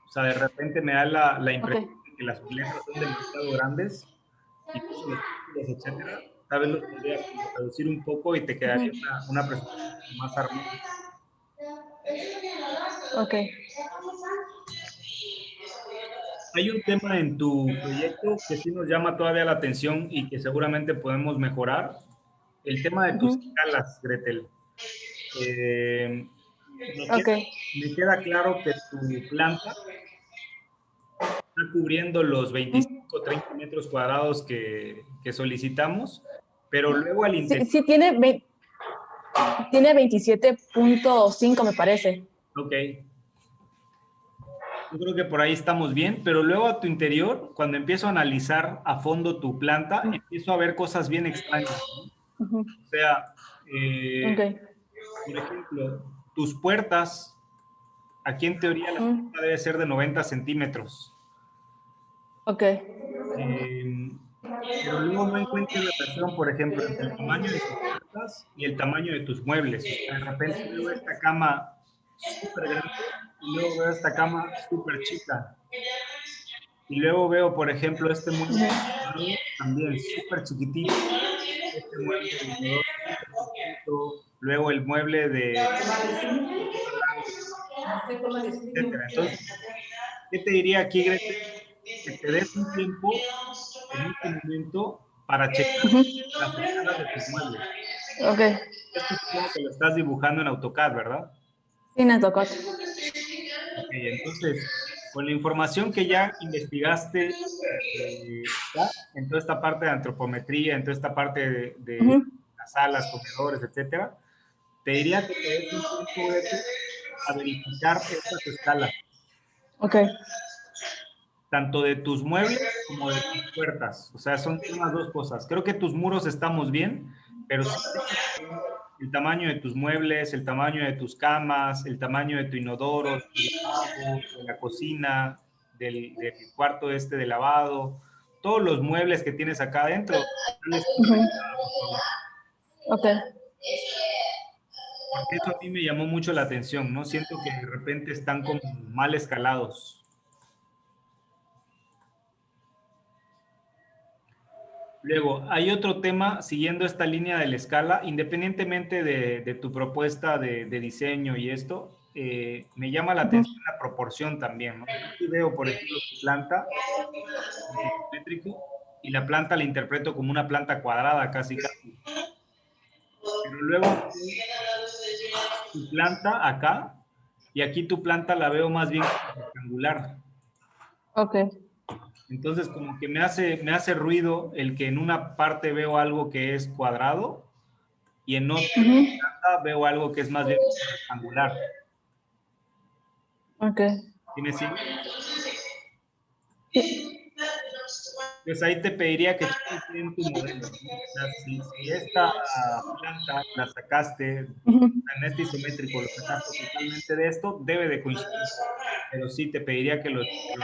O sea, de repente me da la impresión de que las letras son demasiado grandes, incluso los títulos, etcétera. Tal vez los podrías reducir un poco y te quedaría una presentación más armónica. Ok. Hay un tema en tu proyecto que sí nos llama todavía la atención y que seguramente podemos mejorar. El tema de tus escalas, Gretel. Ok. Me queda claro que tu planta está cubriendo los 25, 30 metros cuadrados que solicitamos, pero luego al interior... Sí, tiene 27.5, me parece. Ok. Yo creo que por ahí estamos bien, pero luego a tu interior, cuando empiezo a analizar a fondo tu planta, empiezo a ver cosas bien extrañas, ¿no? O sea, Ok. por ejemplo, tus puertas, aquí en teoría la puerta debe ser de 90 centímetros. Ok. Pero luego no encuentro relación, por ejemplo, entre el tamaño de tus puertas y el tamaño de tus muebles. O sea, de repente veo esta cama súper grande y luego veo esta cama súper chica. Y luego veo, por ejemplo, este mueble también súper chiquitito. Este mueble de inodoro súper chiquito. Luego el mueble de... etcétera. Entonces, ¿qué te diría aquí, Gretel? Que te des un tiempo en este momento para checar las escalas de tus muebles. Ok. Esto supongo que lo estás dibujando en AutoCAD, ¿verdad? Sí, me tocó. Ok, entonces, con la información que ya investigaste en toda esta parte de antropometría, en toda esta parte de las salas, comedores, etcétera, te diría que te des un tiempo a verificar estas escalas. Ok. Tanto de tus muebles como de tus puertas. O sea, son las dos cosas. Creo que tus muros estamos bien, pero sí el tamaño de tus muebles, el tamaño de tus camas, el tamaño de tu inodoro, del lavabo, de la cocina, del cuarto este de lavado, todos los muebles que tienes acá adentro. Ok. Porque eso a mí me llamó mucho la atención, ¿no? Siento que de repente están como mal escalados. Luego, hay otro tema, siguiendo esta línea de la escala, independientemente de tu propuesta de diseño y esto, me llama la atención la proporción también, ¿no? Yo aquí veo, por ejemplo, tu planta, simétrico, y la planta la interpreto como una planta cuadrada, casi, casi. Pero luego tu planta acá, y aquí tu planta la veo más bien rectangular. Ok. Entonces, como que me hace ruido el que en una parte veo algo que es cuadrado y en otra veo algo que es más bien rectangular. Ok. ¿Tienes sí? Pues ahí te pediría que cheques bien tu modelo, ¿no? O sea, si esta planta la sacaste Ujú. en este isométrico, lo sacaste totalmente de esto, debe de coincidir. Pero sí te pediría que lo cheques,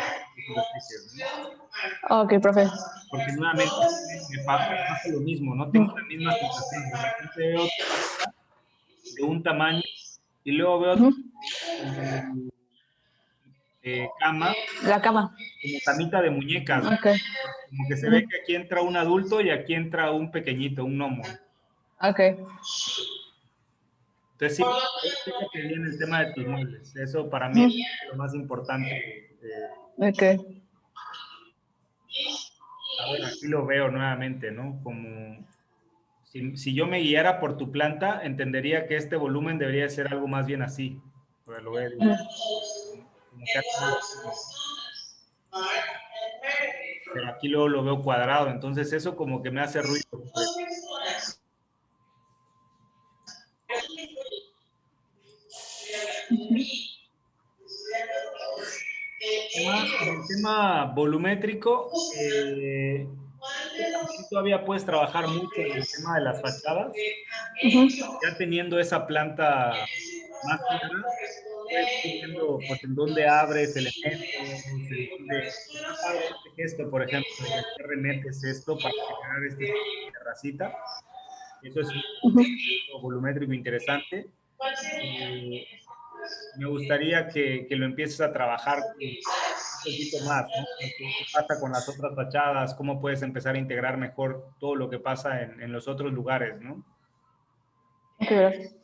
¿no? Ok, profe. Porque nuevamente me pasa lo mismo, ¿no? Tengo la misma sensación. De repente veo tu planta de un tamaño y luego veo Ujú. tu cama La cama. como camita de muñecas, ¿no? Ok. Como que se ve que aquí entra un adulto y aquí entra un pequeñito, un gnomo. Ok. Entonces sí, fíjate bien el tema de tus muebles. Eso para mí Ujú. es lo más importante. Ok. Bueno, aquí lo veo nuevamente, ¿no? Como si yo me guiara por tu planta, entendería que este volumen debería ser algo más bien así. Pero lo veo, como que algo más fino. Pero aquí luego lo veo cuadrado, entonces eso como que me hace ruido. En el tema volumétrico, también todavía puedes trabajar mucho en el tema de las fachadas. Ujú. Ya teniendo esa planta más clara, puedes ir viendo pues, en dónde abres elementos, en dónde está padre este gesto, por ejemplo, de que aquí remetes esto para generar esta terracita. Eso es un gesto volumétrico interesante. Eh, Me gustaría que lo empieces a trabajar un poquito más, ¿no? ¿Qué pasa con las otras fachadas? ¿Cómo puedes empezar a integrar mejor todo lo que pasa en los otros lugares, ¿no? Ok, gracias.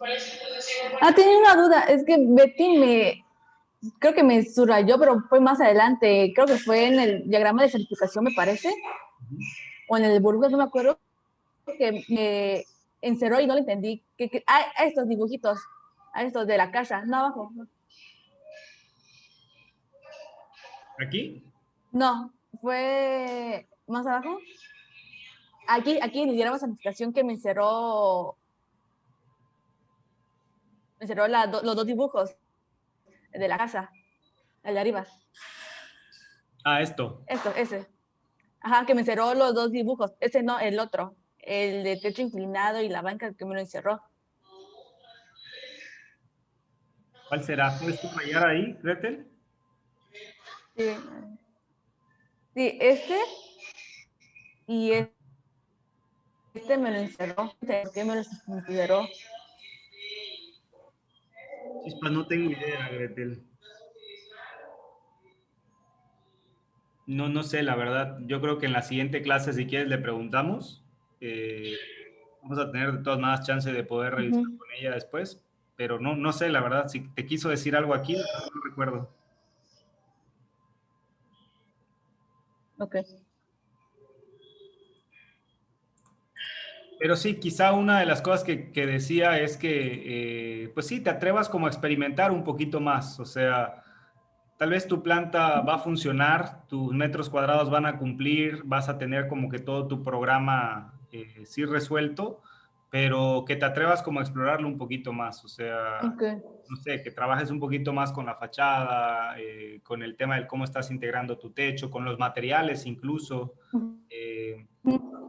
Tenía una duda. Es que Betty creo que me subrayó, pero fue más adelante. Creo que fue en el diagrama de certificación, me parece, o en el Burgos, no me acuerdo, que me encerró y no le entendí. A estos dibujitos, a estos de la casa, no abajo. ¿Aquí? No, fue más abajo. Aquí en el diagrama de certificación que me encerró los dos dibujos de la casa, el de arriba. Esto. Ese. Ajá, que me encerró los dos dibujos. Ese no, el otro. El de techo inclinado y la banca que me lo encerró. ¿Cuál será? ¿Puedes subrayar ahí, Gretel? Sí, sí, este y este me lo encerró. ¿Por qué me lo encerró? Chispas, no tengo idea, Gretel. No, no sé, la verdad. Yo creo que en la siguiente clase, si quieres, le preguntamos. Eh, Vamos a tener de todas maneras chance de poder revisar con ella después. Pero no, no sé, la verdad. Si te quiso decir algo aquí, la verdad no recuerdo. Ok. Pero sí, quizá una de las cosas que decía es que, pues sí, te atrevas como a experimentar un poquito más. O sea, tal vez tu planta va a funcionar, tus metros cuadrados van a cumplir, vas a tener como que todo tu programa sí resuelto, pero que te atrevas como a explorarlo un poquito más. O sea, Ok. no sé, que trabajes un poquito más con la fachada, con el tema de cómo estás integrando tu techo, con los materiales incluso. Eh,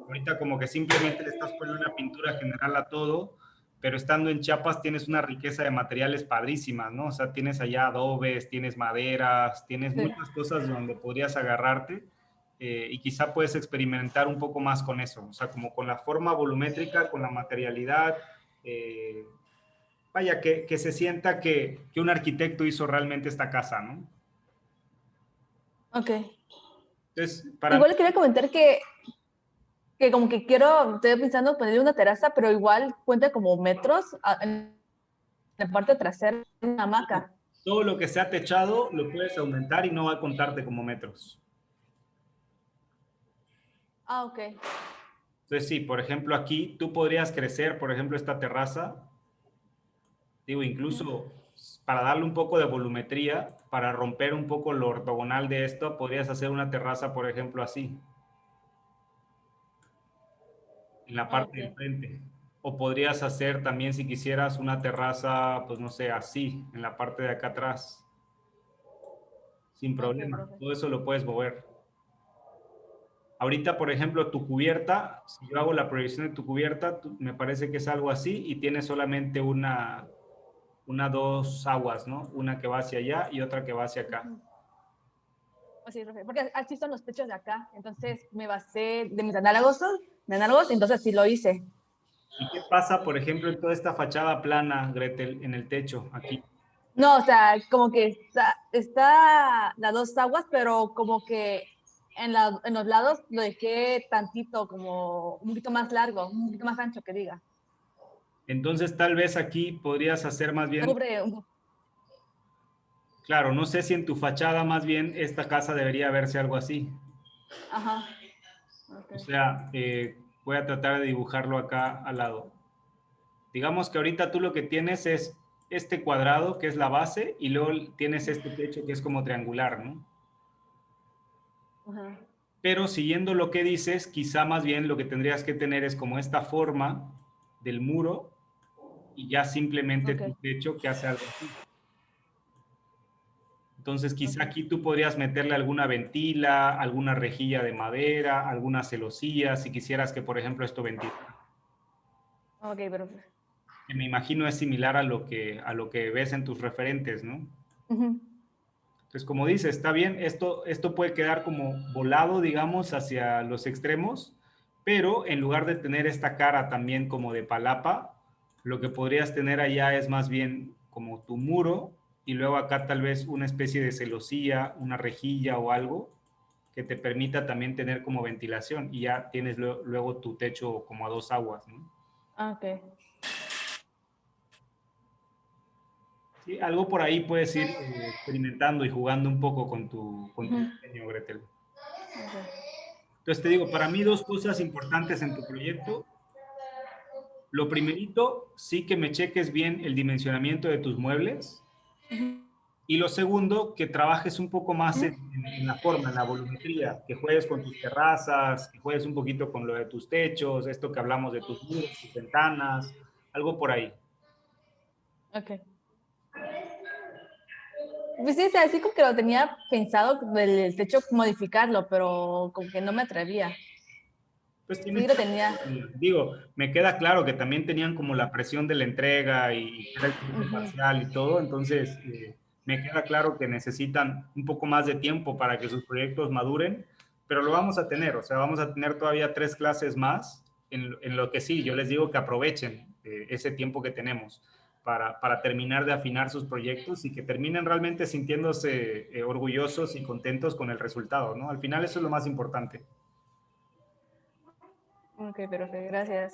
Ahorita como que simplemente le estás poniendo una pintura general a todo, pero estando en Chiapas tienes una riqueza de materiales padrísimas, ¿no? O sea, tienes allá adobes, tienes maderas, tienes Sí. muchas cosas donde podrías agarrarte y quizá puedes experimentar un poco más con eso, o sea, como con la forma volumétrica, con la materialidad, vaya, que se sienta que un arquitecto hizo realmente esta casa, ¿no? Ok. Entonces, para mí, Igual le quería comentar que como que estoy pensando ponerle una terraza, pero igual cuenta como metros en la parte trasera de una hamaca. todo lo que sea techado lo puedes aumentar y no va a contarte como metros. Ok. Entonces, sí, por ejemplo, aquí tú podrías crecer, por ejemplo, esta terraza, digo, incluso para darle un poco de volumetría, para romper un poco lo ortogonal de esto, podrías hacer una terraza, por ejemplo, así, en la parte del Ok. frente. O podrías hacer también, si quisieras, una terraza, pues no sé, así, en la parte de acá atrás. sin problema. profe. Todo eso lo puedes mover. Ahorita, por ejemplo, tu cubierta, si yo hago la proyección de tu cubierta, me parece que es algo así y tiene solamente dos aguas, ¿no? Una que va hacia allá y otra que va hacia acá. Sí, profe, porque así son los techos de acá. Entonces me basé de mis análogos, entonces sí lo hice. ¿Y qué pasa, por ejemplo, en toda esta fachada plana, Gretel, en el techo, aquí? No, o sea, como que está las dos aguas, pero como que en los lados lo dejé tantito, como un poquito más largo, un poquito más ancho, que diga. Entonces, tal vez aquí podrías hacer más bien, Cubre un poco. claro, no sé si en tu fachada más bien esta casa debería verse algo así. Ajá. O Okay. sea, voy a tratar de dibujarlo acá al lado. Digamos que ahorita tú lo que tienes es este cuadrado, que es la base, y luego tienes este techo que es como triangular, ¿no? Ajá. Pero siguiendo lo que dices, quizá más bien lo que tendrías que tener es como esta forma del muro y ya simplemente tu Okay. techo que hace algo así. Entonces quizá Okay. aquí tú podrías meterle alguna ventila, alguna rejilla de madera, alguna celosía, si quisieras que, por ejemplo, esto ventilara. Ok, pero... Que me imagino es similar a lo que ves en tus referentes, ¿no? Uh-huh. Entonces, como dices, está bien, esto puede quedar como volado, digamos, hacia los extremos, pero en lugar de tener esta cara también como de palapa, lo que podrías tener allá es más bien como tu muro y luego acá tal vez una especie de celosía, una rejilla o algo que te permita también tener como ventilación y ya tienes luego tu techo como a dos aguas, ¿no? Ok. Sí, algo por ahí puedes ir experimentando y jugando un poco con tu diseño, Gretel. Okay. Entonces te digo, para mí dos cosas importantes en tu proyecto. Lo primerito, sí que me cheques bien el dimensionamiento de tus muebles. Y lo segundo, que trabajes un poco más en la forma, en la volumetría, que juegues con tus terrazas, que juegues un poquito con lo de tus techos, esto que hablamos de tus muros, tus ventanas, algo por ahí. Ok. Pues sí, o sea, así como que lo tenía pensado del techo modificarlo, pero como que no me atrevía. Pues Sí tienes lo que, tenía. digo, me queda claro que también tenían como la presión de la entrega y era el tiempo Uh-huh. parcial y todo, entonces me queda claro que necesitan un poco más de tiempo para que sus proyectos maduren, pero lo vamos a tener, o sea, vamos a tener todavía 3 clases más, en lo que sí, yo les digo que aprovechen ese tiempo que tenemos para terminar de afinar sus proyectos y que terminen realmente sintiéndose orgullosos y contentos con el resultado, ¿no? Al final eso es lo más importante. Ok, perfecto, gracias.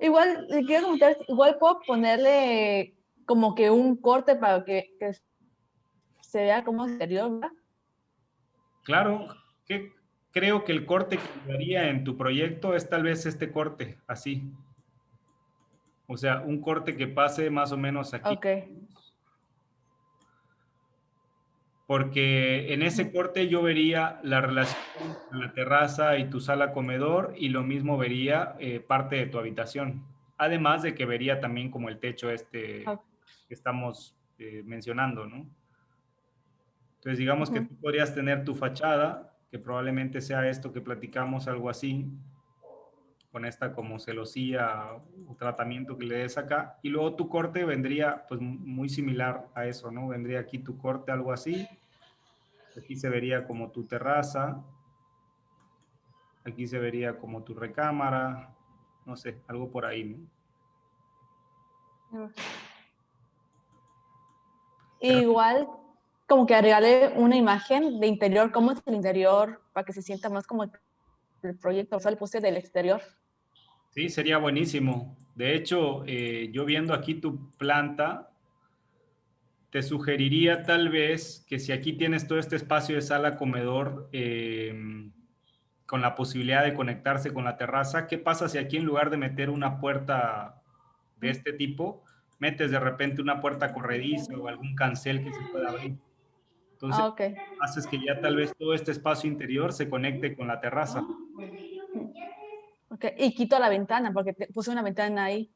Igual, le quiero comentar, igual puedo ponerle como que un corte para que se vea como exterior, ¿verdad? Claro, que creo que el corte que yo haría en tu proyecto es tal vez este corte, así. O sea, un corte que pase más o menos aquí. Ok. Porque en ese corte yo vería la relación entre la terraza y tu sala comedor y lo mismo vería parte de tu habitación. Además de que vería también como el techo este Ok. que estamos mencionando, ¿no? Entonces, digamos que Uh-huh. tú podrías tener tu fachada, que probablemente sea esto que platicamos, algo así, con esta como celosía o tratamiento que le des acá. Y luego tu corte vendría pues muy similar a eso, ¿no? Vendría aquí tu corte, algo así. Aquí se vería como tu terraza. Aquí se vería como tu recámara. No sé, algo por ahí, ¿no? Pero Igual, como que agregarle una imagen de interior, cómo es el interior, para que se sienta más como el proyecto. O sea, le puse del exterior. sí, sería buenísimo. De hecho, yo viendo aquí tu planta, te sugeriría tal vez que si aquí tienes todo este espacio de sala comedor con la posibilidad de conectarse con la terraza, ¿qué pasa si aquí en lugar de meter una puerta de este tipo, metes de repente una puerta corrediza o algún cancel que se pueda abrir? Entonces, Ah, ok. haces que ya tal vez todo este espacio interior se conecte con la terraza. Ok, y quito la ventana, porque puse una ventana ahí.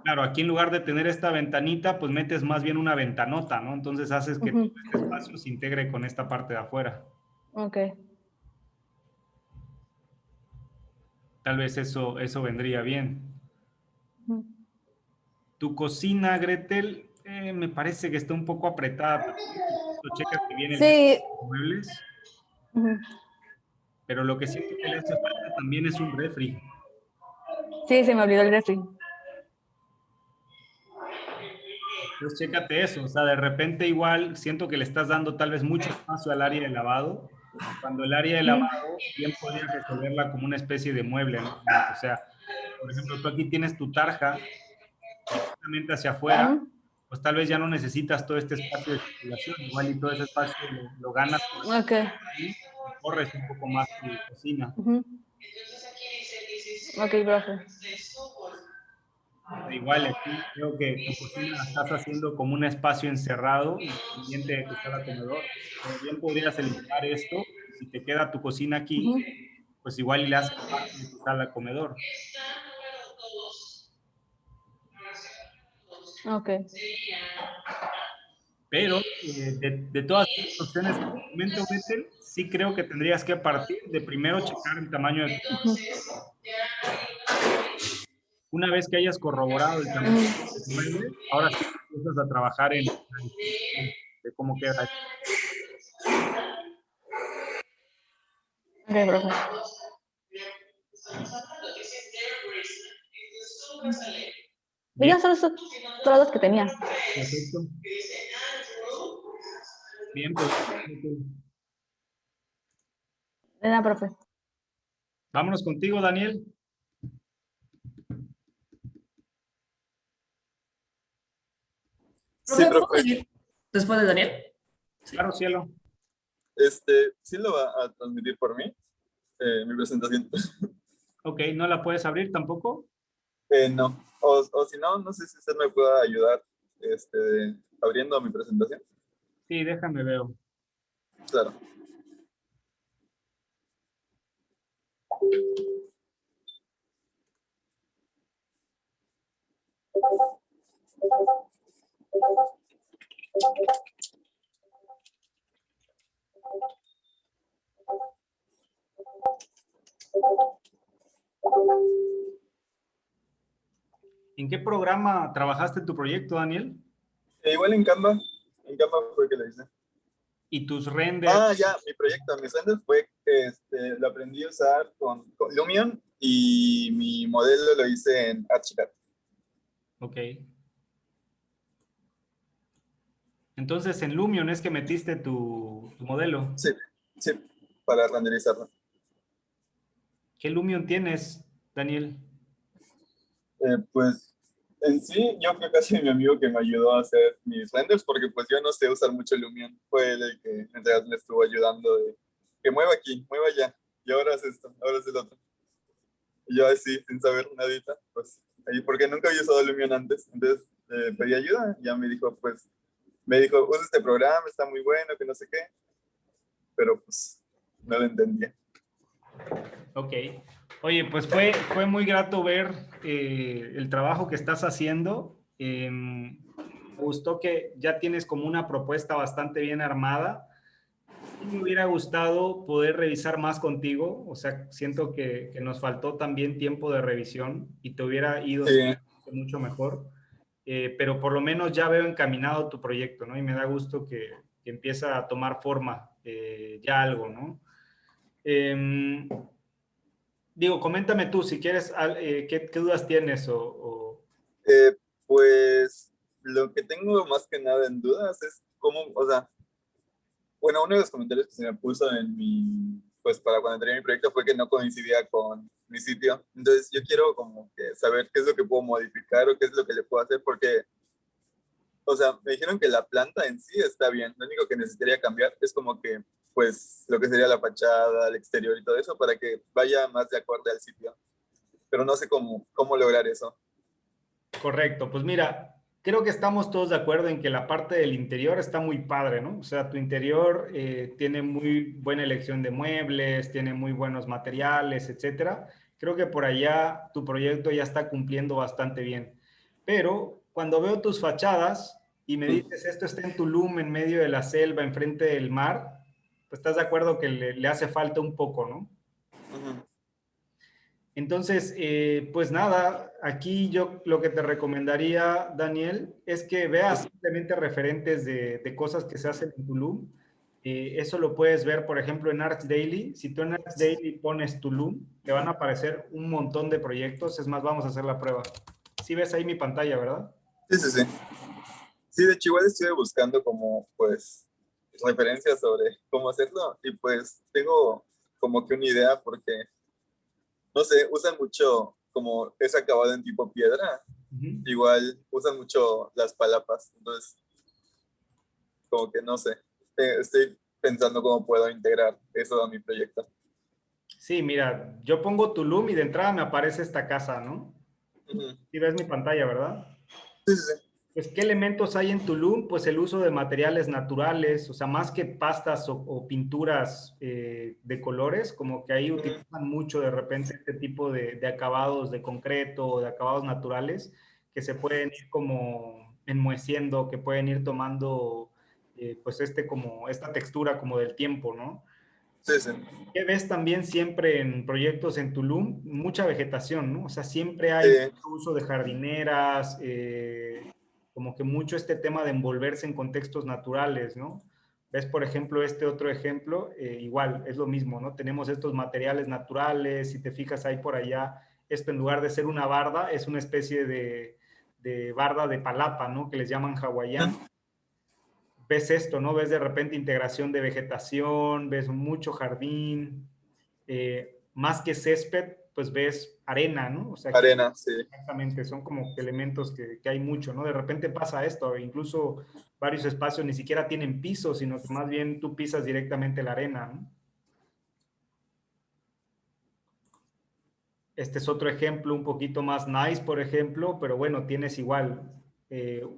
Claro, aquí en lugar de tener esta ventanita, pues metes más bien una ventanota, ¿no? Entonces haces que todo este espacio se integre con esta parte de afuera. Ok. Tal vez eso vendría bien. Ujú. Tu cocina, Gretel, me parece que está un poco apretada. Checas que viene el Sí. de muebles, Ujú. pero lo que siento que le hace falta también es un refri. Sí, se me olvidó el refri. Entonces, chécate eso, o sea, de repente igual siento que le estás dando tal vez mucho espacio al área de lavado, cuando el área de lavado bien podrías resolverla como una especie de mueble, ¿no? O sea, por ejemplo, tú aquí tienes tu tarja directamente hacia afuera, Ujú. pues tal vez ya no necesitas todo este espacio de circulación, igual y todo ese espacio lo ganas por Ok. ahí y corres un poco más tu cocina. Ujú. Ok, profe. Igual aquí creo que tu cocina la estás haciendo como un espacio encerrado, independiente de tu sala comedor. Pero bien podrías eliminar esto, y si te queda tu cocina aquí, Ujú. pues igual y le haces parte de tu sala comedor. Ok. Pero de todas estas opciones que te comento, Betel, sí creo que tendrías que partir de primero checar el tamaño de tu Ujú. Una vez que hayas corroborado el tamaño de tu mueble, ahora sí empiezas a trabajar en la distribución de cómo queda. Ok, profe. Bien, Ya son todas las que tenía. perfecto. Bien, pues De nada, profe. vámonos contigo, Daniel. Sí, ¿puedo seguir después de Daniel? Sí. Claro, cielo. ¿Sí lo va a transmitir por mí? Mi presentación. Ok, ¿no la puedes abrir tampoco? No. O si no, no sé si usted me pueda ayudar abriendo mi presentación. Sí, déjame ver. Claro. ¿En qué programa trabajaste tu proyecto, Daniel? Igual en Canva. En Canva fue que lo hice. ¿Y tus renders? Ah, ya, mi proyecto, mis renders fue, lo aprendí a usar con Lumion y mi modelo lo hice en Archicad. Ok. Entonces, en Lumion es que metiste tu modelo. Sí, sí, para renderizarlo. ¿Qué Lumion tienes, Daniel? Pues en sí, yo fui casi mi amigo que me ayudó a hacer mis renders porque pues yo no sé usar mucho Lumion. Fue él el que en realidad me estuvo ayudando de que mueva aquí, mueva allá, y ahora es esto, ahora es el otro. Y yo así, sin saber nadita, pues ahí, porque nunca había usado Lumion antes, entonces pedí ayuda, y ya me dijo, usa este programa, está muy bueno, que no sé qué, pero pues no lo entendía. Ok. Oye, pues fue muy grato ver el trabajo que estás haciendo. Me gustó que ya tienes como una propuesta bastante bien armada. Sí me hubiera gustado poder revisar más contigo. O sea, siento que nos faltó también tiempo de revisión y te hubiera ido Sí, mucho mejor. Pero por lo menos ya veo encaminado tu proyecto, ¿no? Y me da gusto que empieza a tomar forma ya algo, ¿no? Digo, coméntame tú, si quieres, ¿qué dudas tienes? eh, pues lo que tengo más que nada en dudas es cómo, o sea, bueno, uno de los comentarios que se me puso pues para cuando entré en mi proyecto fue que no coincidía con mi sitio. Entonces yo quiero como que saber qué es lo que puedo modificar o qué es lo que le puedo hacer porque, o sea, me dijeron que la planta en sí está bien. Lo único que necesitaría cambiar es como que, pues, lo que sería la fachada, el exterior y todo eso para que vaya más de acorde al sitio. Pero no sé cómo lograr eso. Correcto, pues mira, creo que estamos todos de acuerdo en que la parte del interior está muy padre, ¿no? O sea, tu interior tiene muy buena elección de muebles, tiene muy buenos materiales, etcétera. Creo que por allá tu proyecto ya está cumpliendo bastante bien. Pero cuando veo tus fachadas y me dices esto está en Tulum, en medio de la selva, enfrente del mar, pues estás de acuerdo que le hace falta un poco, ¿no? Ujú. Entonces, pues nada, aquí yo lo que te recomendaría, Daniel, es que veas simplemente referentes de cosas que se hacen en Tulum. Eso lo puedes ver, por ejemplo, en Arts Daily. Si tú en Arts Daily pones Tulum, te van a aparecer un montón de proyectos. Es más, vamos a hacer la prueba. Sí ves ahí mi pantalla, ¿verdad? Sí, sí, sí. Sí, de hecho igual estuve buscando como, pues, referencias sobre cómo hacerlo y pues tengo como que una idea porque, no sé, usan mucho como es acabado en tipo piedra, Ujú. igual usan mucho las palapas, entonces como que no sé, estoy pensando cómo puedo integrar eso a mi proyecto. Sí, mira, yo pongo Tulum y de entrada me aparece esta casa, ¿no? Ujú. Sí ves mi pantalla, ¿verdad? Sí, sí, sí. Pues, ¿qué elementos hay en Tulum? Pues el uso de materiales naturales, o sea, más que pastas o pinturas de colores, como que ahí Ujú. utilizan mucho de repente este tipo de acabados de concreto o de acabados naturales que se pueden ir como enmoheciendo, que pueden ir tomando pues como esta textura como del tiempo, ¿no? Sí, sí. ¿Qué ves también siempre en proyectos en Tulum? Mucha vegetación, ¿no? O sea, siempre hay Sí, mucho uso de jardineras, como que mucho este tema de envolverse en contextos naturales, ¿no? Ves, por ejemplo, este otro ejemplo, igual, es lo mismo, ¿no? Tenemos estos materiales naturales, si te fijas ahí por allá, esto en lugar de ser una barda, es una especie de barda de palapa, ¿no? Que les llaman hawaiano. Ves esto, ¿no? Ves de repente integración de vegetación, ves mucho jardín, más que césped, pues ves arena, ¿no? O sea, aquí arena, sí. exactamente son como elementos que hay mucho, ¿no? De repente pasa esto, incluso varios espacios ni siquiera tienen piso, sino que más bien tú pisas directamente la arena, ¿no? Este es otro ejemplo un poquito más nice, por ejemplo, pero bueno, tienes igual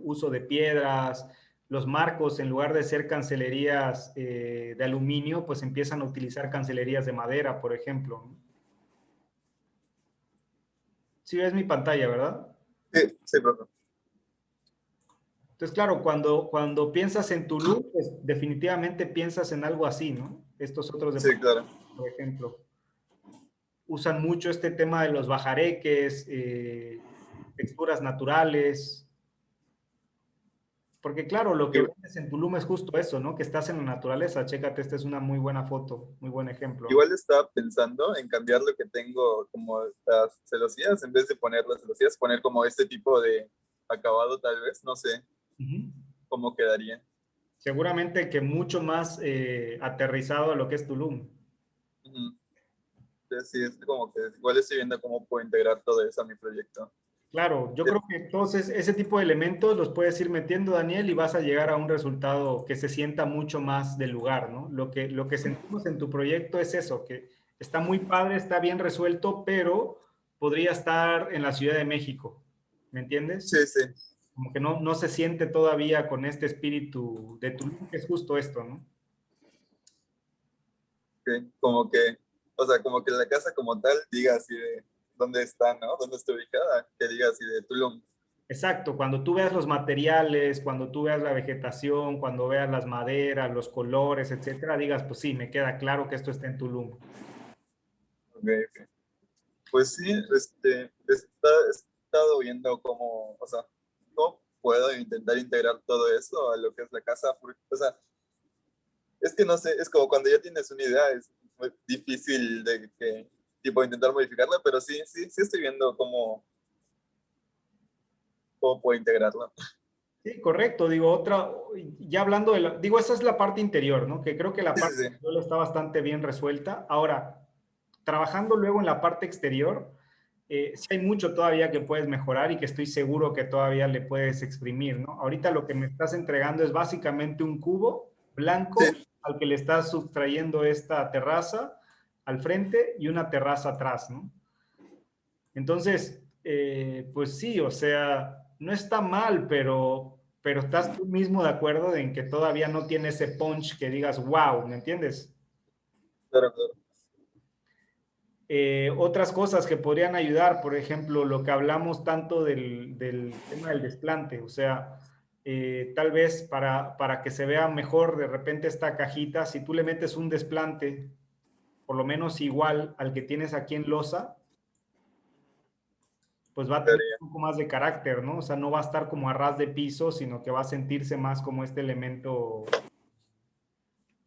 uso de piedras, los marcos en lugar de ser cancelerías de aluminio, pues empiezan a utilizar cancelerías de madera, por ejemplo, ¿no? Sí ves mi pantalla, ¿verdad? Sí, sí, profe. Entonces, claro, cuando piensas en Tulum, pues definitivamente piensas en algo así, ¿no? Estos otros Sí, departamentos, claro. por ejemplo, usan mucho este tema de los bajareques, texturas naturales. Porque claro, lo que Igual, ves en Tulum es justo eso, ¿no? Que estás en la naturaleza. Chécate, esta es una muy buena foto, muy buen ejemplo. igual estaba pensando en cambiar lo que tengo como las celosías, en vez de poner las celosías, poner como este tipo de acabado tal vez, no sé Ujú. cómo quedaría. Seguramente que mucho más aterrizado a lo que es Tulum. Ujú. Entonces, sí, es como que igual estoy viendo cómo puedo integrar todo eso a mi proyecto. Claro, yo creo que entonces ese tipo de elementos los puedes ir metiendo, Daniel, y vas a llegar a un resultado que se sienta mucho más del lugar, ¿no? Lo que sentimos en tu proyecto es eso, que está muy padre, está bien resuelto, pero podría estar en la Ciudad de México, ¿me entiendes? Sí, sí, Como que no se siente todavía con este espíritu de Tulum, que es justo esto, ¿no? como que, o sea, como que la casa como tal diga así de dónde está, ¿no? ¿Dónde está ubicada? Que diga así de Tulum. Exacto, cuando tú veas los materiales, cuando tú veas la vegetación, cuando veas las maderas, los colores, etcétera, digas, pues sí, me queda claro que esto está en Tulum. Ok, ok. Pues sí, he estado viendo cómo, o sea, cómo puedo intentar integrar todo eso a lo que es la casa, porque, o sea, es que no sé, es como cuando ya tienes una idea, es muy difícil de que, tipo, intentar modificarla, pero sí, sí, sí estoy viendo cómo puedo integrarla. Sí, correcto. Digo, ya hablando digo, esa es la parte interior, ¿no? Que creo que la Sí, parte sí, sí. interior está bastante bien resuelta. Ahora, trabajando luego en la parte exterior, sí hay mucho todavía que puedes mejorar y que estoy seguro que todavía le puedes exprimir, ¿no? Ahorita lo que me estás entregando es básicamente un cubo blanco Sí, al que le estás sustrayendo esta terraza al frente y una terraza atrás, ¿no? Entonces, pues sí, o sea, no está mal, pero estás tú mismo de acuerdo en que todavía no tiene ese punch que digas, wow, ¿me entiendes? claro, claro. Otras cosas que podrían ayudar, por ejemplo, lo que hablamos tanto del tema del desplante, o sea, tal vez para que se vea mejor de repente esta cajita, si tú le metes un desplante, por lo menos igual al que tienes aquí en losa, pues va a tener un poco más de carácter, ¿no? O sea, no va a estar como a ras de piso, sino que va a sentirse más como este elemento.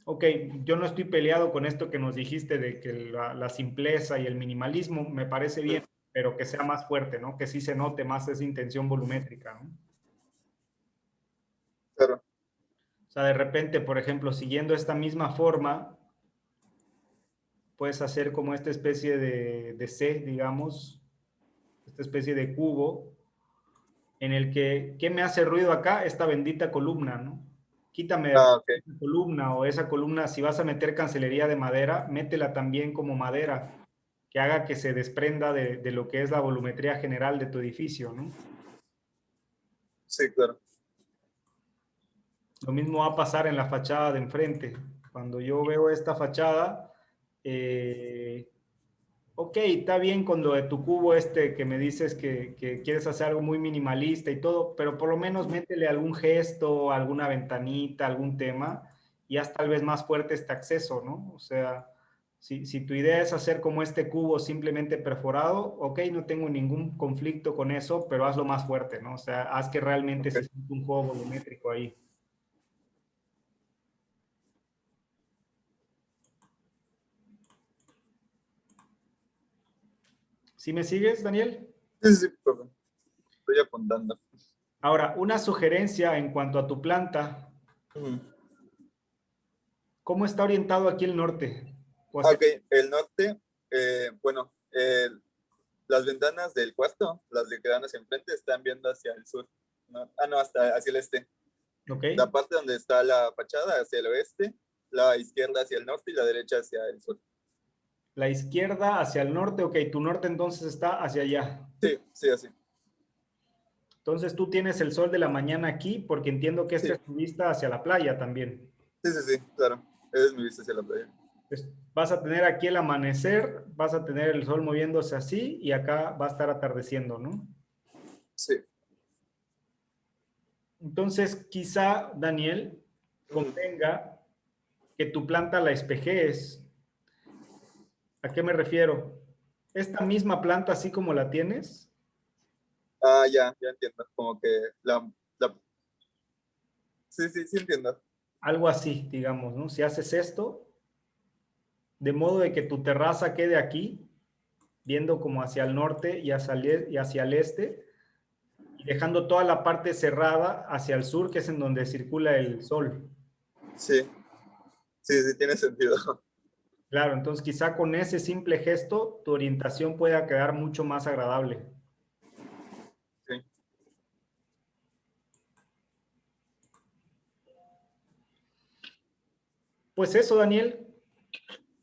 Ok, yo no estoy peleado con esto que nos dijiste de que la simpleza y el minimalismo me parece bien, pero que sea más fuerte, ¿no? Que sí se note más esa intención volumétrica, ¿no? Claro. O sea, de repente, por ejemplo, siguiendo esta misma forma, puedes hacer como esta especie de C, digamos, esta especie de cubo, en el que, ¿qué me hace ruido acá? Esta bendita columna, ¿no? Quítame Ok. esa columna, o esa columna, si vas a meter cancelería de madera, métela también como madera, que haga que se desprenda de lo que es la volumetría general de tu edificio, ¿no? Sí, claro. Lo mismo va a pasar en la fachada de enfrente. Cuando yo veo esta fachada, ok, está bien con lo de tu cubo este que me dices que quieres hacer algo muy minimalista y todo, pero por lo menos métele algún gesto, alguna ventanita, algún tema, y haz tal vez más fuerte este acceso, ¿no? O sea, si tu idea es hacer como este cubo simplemente perforado, ok, no tengo ningún conflicto con eso, pero hazlo más fuerte, ¿no? O sea, haz que realmente se sienta un juego volumétrico ahí. ¿Sí me sigues, Daniel? Sí, sí, profe. Estoy apuntando. Ahora, una sugerencia en cuanto a tu planta. ¿Cómo está orientado aquí el norte? Ok, el norte, bueno, las ventanas del cuarto, las que quedan hacia enfrente, están viendo hacia el sur. ¿No? Ah, no, hacia el este. Okay. La parte donde está la fachada hacia el oeste, la izquierda hacia el norte y la derecha hacia el sur. La izquierda hacia el norte, ok, tu norte entonces está hacia allá. Sí, sí, así. Entonces tú tienes el sol de la mañana aquí, porque entiendo que esta es tu vista hacia la playa también. Sí, sí, sí, claro. Esa es mi vista hacia la playa. Pues vas a tener aquí el amanecer, vas a tener el sol moviéndose así y acá va a estar atardeciendo, ¿no? Sí. Entonces quizá, Daniel, convenga que tu planta la espejees. ¿A qué me refiero? Esta misma planta, así como la tienes. Ah, ya entiendo. Como que Sí, sí, sí entiendo. Algo así, digamos, ¿no? Si haces esto, de modo de que tu terraza quede aquí, viendo como hacia el norte y hacia el este, y dejando toda la parte cerrada hacia el sur, que es en donde circula el sol. Sí, sí, sí, tiene sentido. Claro, entonces quizá con ese simple gesto, tu orientación pueda quedar mucho más agradable. Sí. Pues eso, Daniel.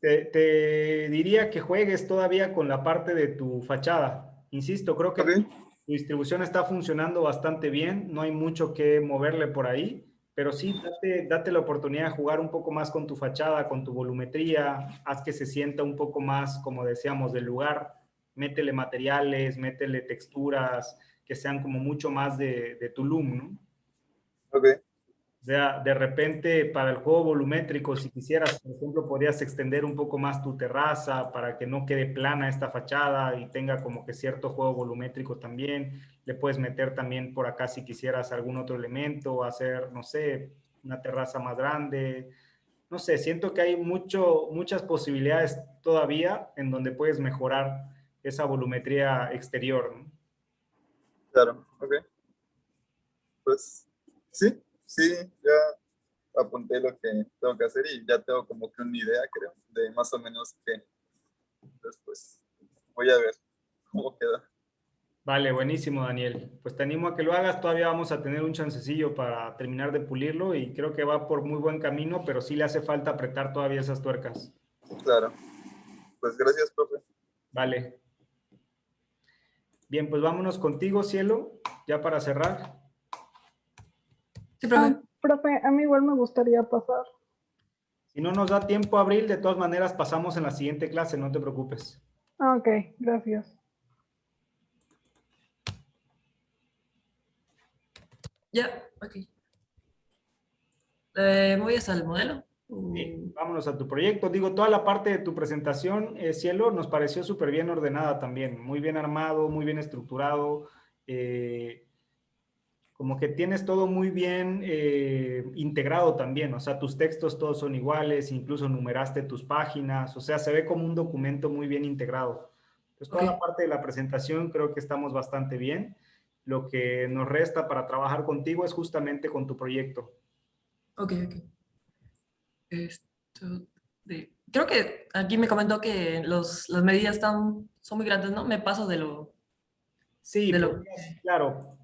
Te diría que juegues todavía con la parte de tu fachada. Insisto, creo que tu distribución está funcionando bastante bien, no hay mucho que moverle por ahí, pero sí date la oportunidad de jugar un poco más con tu fachada, con tu volumetría, haz que se sienta un poco más, como decíamos, del lugar, métele materiales, métele texturas, que sean como mucho más de Tulum, ¿no? Ok. De repente, para el juego volumétrico, si quisieras, por ejemplo, podrías extender un poco más tu terraza para que no quede plana esta fachada y tenga como que cierto juego volumétrico también. Le puedes meter también por acá si quisieras algún otro elemento, hacer, no sé, una terraza más grande. No sé, siento que hay muchas posibilidades todavía en donde puedes mejorar esa volumetría exterior, ¿no? Claro, ok. Pues sí, sí, ya apunté lo que tengo que hacer y ya tengo como que una idea, creo, de más o menos qué. Entonces, pues, voy a ver cómo queda. Vale, buenísimo, Daniel. Pues te animo a que lo hagas. Todavía vamos a tener un chancecillo para terminar de pulirlo y creo que va por muy buen camino, pero sí le hace falta apretar todavía esas tuercas. Claro. Pues gracias, profe. Vale. Bien, pues vámonos contigo, Cielo, ya para cerrar. Sí, profe. Profe, a mí igual me gustaría pasar. Si no nos da tiempo, Abril, de todas maneras pasamos en la siguiente clase, no te preocupes. Ah, ok, gracias. Ya, ok. ¿Voy hasta el modelo? Sí, vámonos a tu proyecto. Digo, toda la parte de tu presentación, Cielo, nos pareció súper bien ordenada también, muy bien armado, muy bien estructurado. Como que tienes todo muy bien integrado también, o sea, tus textos todos son iguales, incluso numeraste tus páginas, o sea, se ve como un documento muy bien integrado. Entonces, toda la parte de la presentación creo que estamos bastante bien. Lo que nos resta para trabajar contigo es justamente con tu proyecto. Ok. Creo que aquí me comentó que las medidas son muy grandes, ¿no? Me paso de lo... Sí, De pues, lo claro.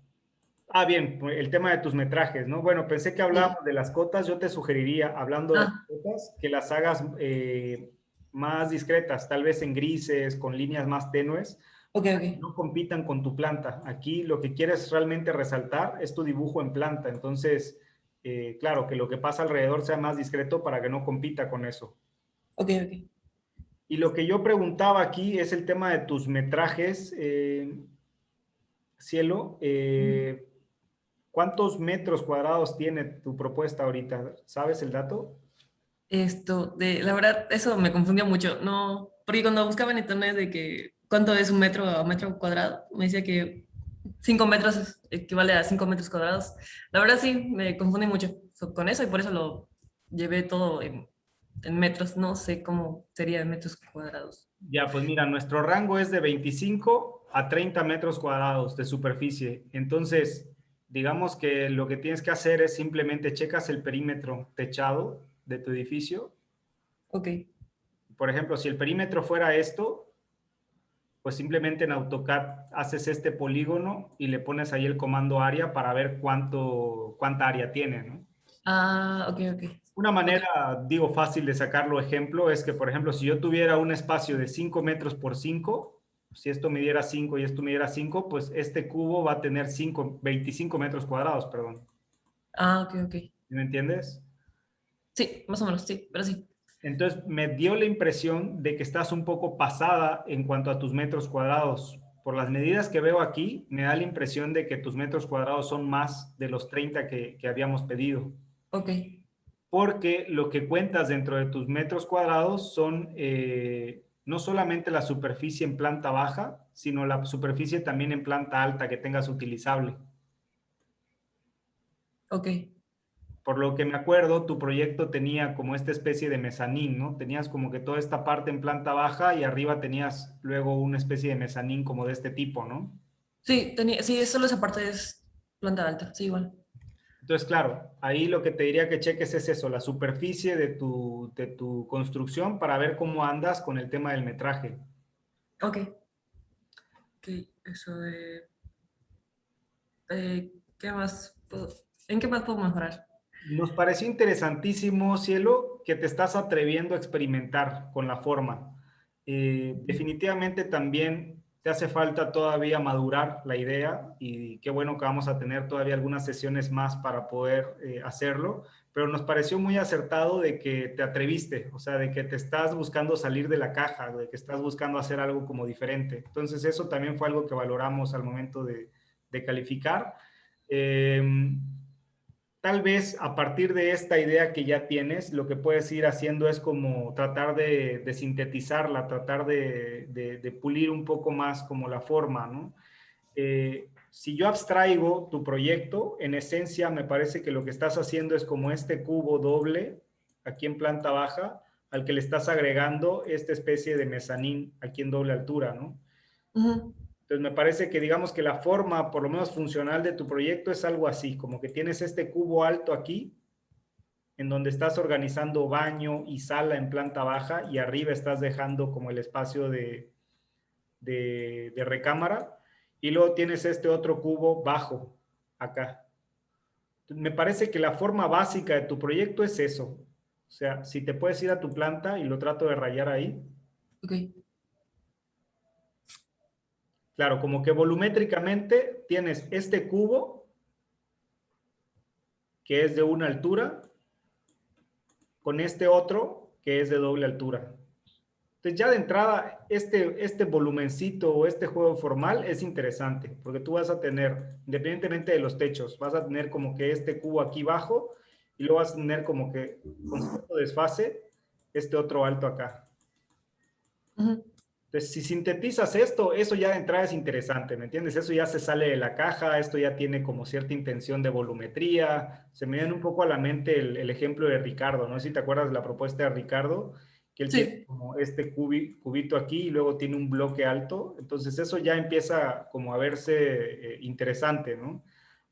Ah, bien, pues, el tema de tus metrajes, ¿no? Bueno, pensé que sí. hablábamos de las cotas. Yo te sugeriría, hablando de las Ah, cotas, que las hagas más discretas, tal vez en grises, con líneas más tenues, ok. no compitan con tu planta. Aquí lo que quieres realmente resaltar es tu dibujo en planta. Entonces, claro, que lo que pasa alrededor sea más discreto para que no compita con eso. Ok. Y lo que yo preguntaba aquí es el tema de tus metrajes, Cielo. ¿Cuántos metros cuadrados tiene tu propuesta ahorita? ¿Sabes el dato? La verdad, eso me confundió mucho. No, porque cuando buscaba en internet de que cuánto es un metro a metro cuadrado, me decía que 5 metros equivale a 5 metros cuadrados. La verdad sí, me confundí mucho con eso y por eso lo llevé todo en metros. No sé cómo sería en metros cuadrados. Ya, pues mira, nuestro rango es de 25 a 30 metros cuadrados de superficie. Entonces, digamos que lo que tienes que hacer es simplemente checas el perímetro techado de tu edificio. Ok. Por ejemplo, si el perímetro fuera esto, pues simplemente en AutoCAD haces este polígono y le pones ahí el comando área para ver cuánta área tiene, ¿no? Ah, ok. Una manera, digo, fácil de sacarlo ejemplo es que, por ejemplo, si yo tuviera un espacio de 5 metros por 5, si esto midiera 5 y esto midiera 5, pues este cubo va a tener 25 metros cuadrados, perdón. Ah, ok. ¿Me entiendes? Sí, más o menos, sí, pero sí. Entonces, me dio la impresión de que estás un poco pasada en cuanto a tus metros cuadrados. Por las medidas que veo aquí, me da la impresión de que tus metros cuadrados son más de los 30 que habíamos pedido. Ok. Porque lo que cuentas dentro de tus metros cuadrados son no solamente la superficie en planta baja, sino la superficie también en planta alta que tengas utilizable. Ok. Por lo que me acuerdo, tu proyecto tenía como esta especie de mezanín, ¿no? Tenías como que toda esta parte en planta baja y arriba tenías luego una especie de mezanín como de este tipo, ¿no? Sí, solo esa parte es planta alta, sí, igual. Entonces, claro, ahí lo que te diría que cheques es eso, la superficie de tu construcción para ver cómo andas con el tema del metraje. Ok. Ok, eso de... ¿qué más ¿En qué más puedo mejorar? Nos pareció interesantísimo, Cielo, que te estás atreviendo a experimentar con la forma. Definitivamente también te hace falta todavía madurar la idea y qué bueno que vamos a tener todavía algunas sesiones más para poder hacerlo, pero nos pareció muy acertado de que te atreviste, o sea, de que te estás buscando salir de la caja, de que estás buscando hacer algo como diferente. Entonces eso también fue algo que valoramos al momento de calificar. Eh, Tal vez a partir de esta idea que ya tienes, lo que puedes ir haciendo es como tratar de sintetizarla, tratar de pulir un poco más como la forma, ¿no? Si yo abstraigo tu proyecto, en esencia me parece que lo que estás haciendo es como este cubo doble aquí en planta baja, al que le estás agregando esta especie de mezanín aquí en doble altura, ¿no? Entonces me parece que digamos que la forma, por lo menos funcional de tu proyecto es algo así, como que tienes este cubo alto aquí, en donde estás organizando baño y sala en planta baja y arriba estás dejando como el espacio de recámara y luego tienes este otro cubo bajo acá. Me parece que la forma básica de tu proyecto es eso. O sea, si te puedes ir a tu planta y lo trato de rayar ahí. Ok. Claro, como que volumétricamente tienes este cubo que es de una altura con este otro que es de doble altura. Entonces ya de entrada, este volumencito o este juego formal es interesante, porque tú vas a tener, independientemente de los techos, vas a tener como que este cubo aquí bajo, y luego vas a tener como que con cierto desfase, este otro alto acá. Entonces, si sintetizas esto, eso ya de entrada es interesante, ¿me entiendes? Eso ya se sale de la caja, esto ya tiene como cierta intención de volumetría. Se me viene un poco a la mente el ejemplo de Ricardo, no sé si te acuerdas de la propuesta de Ricardo, que él tiene como este cubito aquí y luego tiene un bloque alto. Entonces, eso ya empieza como a verse interesante, ¿no?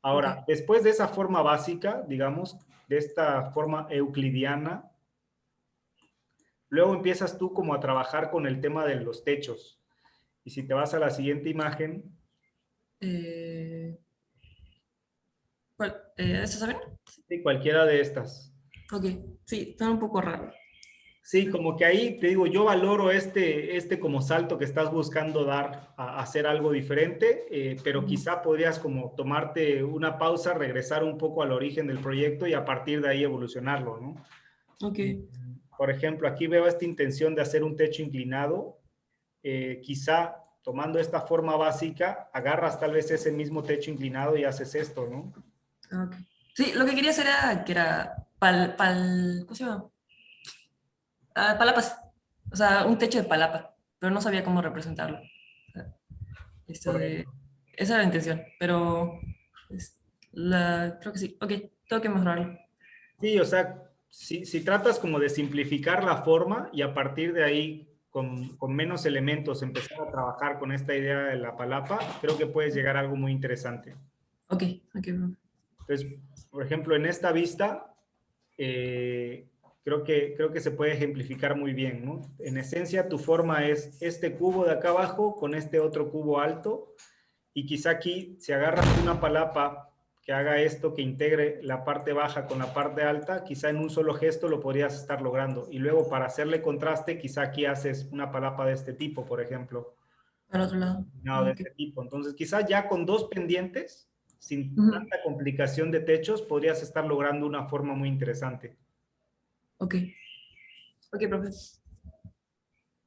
Ahora, después de esa forma básica, digamos, de esta forma euclidiana, luego empiezas tú como a trabajar con el tema de los techos. Y si te vas a la siguiente imagen. ¿Estas saben? Sí, cualquiera de estas. Ok, sí, están un poco raros. Sí, como que ahí te digo, yo valoro este como salto que estás buscando dar a hacer algo diferente, pero quizá podrías como tomarte una pausa, regresar un poco al origen del proyecto y a partir de ahí evolucionarlo, ¿no? Ok. Por ejemplo, aquí veo esta intención de hacer un techo inclinado. Quizá tomando esta forma básica, agarras tal vez ese mismo techo inclinado y haces esto, ¿no? Okay. Sí, lo que quería hacer era que era ¿cómo se llama? Palapas. O sea, un techo de palapa, pero no sabía cómo representarlo. O sea, esa era la intención, pero creo que sí. Ok, tengo que mejorarlo. Sí, o sea, si tratas como de simplificar la forma y a partir de ahí, con menos elementos, empezar a trabajar con esta idea de la palapa, creo que puedes llegar a algo muy interesante. Ok, bro. Entonces, por ejemplo, en esta vista, creo que se puede ejemplificar muy bien, ¿no? En esencia, tu forma es este cubo de acá abajo con este otro cubo alto, y quizá aquí, si agarras una palapa que haga esto, que integre la parte baja con la parte alta, quizá en un solo gesto lo podrías estar logrando. Y luego, para hacerle contraste, quizá aquí haces una palapa de este tipo, por ejemplo. Al otro lado. No, de este tipo. Entonces, quizá ya con dos pendientes, sin tanta complicación de techos, podrías estar logrando una forma muy interesante. Ok. Ok, profe.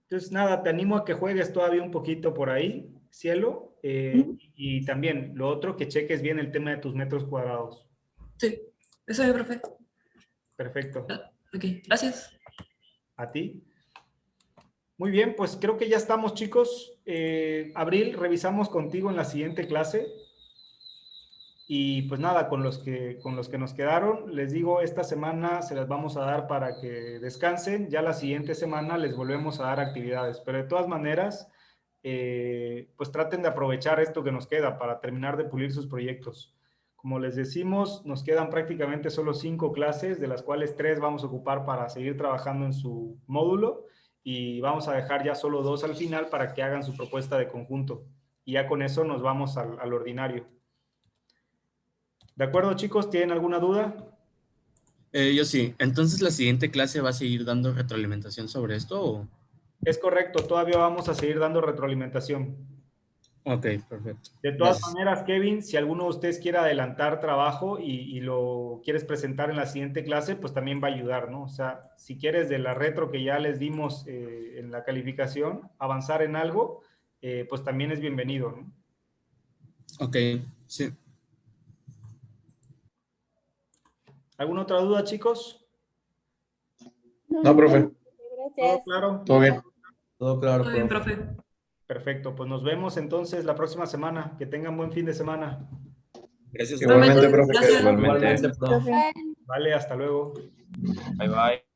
Entonces, nada, te animo a que juegues todavía un poquito por ahí, cielo, y también lo otro, que cheques bien el tema de tus metros cuadrados. Sí, eso es, profe. Perfecto. Ok, gracias. A ti. Muy bien, pues creo que ya estamos, chicos. Abril, revisamos contigo en la siguiente clase. Y pues nada, con los que nos quedaron, les digo, esta semana se las vamos a dar para que descansen. Ya la siguiente semana les volvemos a dar actividades. Pero de todas maneras, pues traten de aprovechar esto que nos queda para terminar de pulir sus proyectos. Como les decimos, nos quedan prácticamente solo 5 clases, de las cuales 3 vamos a ocupar para seguir trabajando en su módulo, y vamos a dejar ya solo 2 al final para que hagan su propuesta de conjunto. Y ya con eso nos vamos al ordinario. ¿De acuerdo, chicos? ¿Tienen alguna duda? Yo sí. Entonces, ¿la siguiente clase va a seguir dando retroalimentación sobre esto o...? Es correcto, todavía vamos a seguir dando retroalimentación. Ok, perfecto. De todas maneras, Kevin, si alguno de ustedes quiere adelantar trabajo y lo quieres presentar en la siguiente clase, pues también va a ayudar, ¿no? O sea, si quieres de la retro que ya les dimos en la calificación, avanzar en algo, pues también es bienvenido, ¿no? Ok, sí. ¿Alguna otra duda, chicos? No, profe. ¿Todo claro? Todo bien. Todo claro, Todo bien, profe. Perfecto, pues nos vemos entonces la próxima semana. Que tengan buen fin de semana. Gracias. Igualmente, profe. Gracias. Igualmente. Vale, hasta luego. Bye, bye.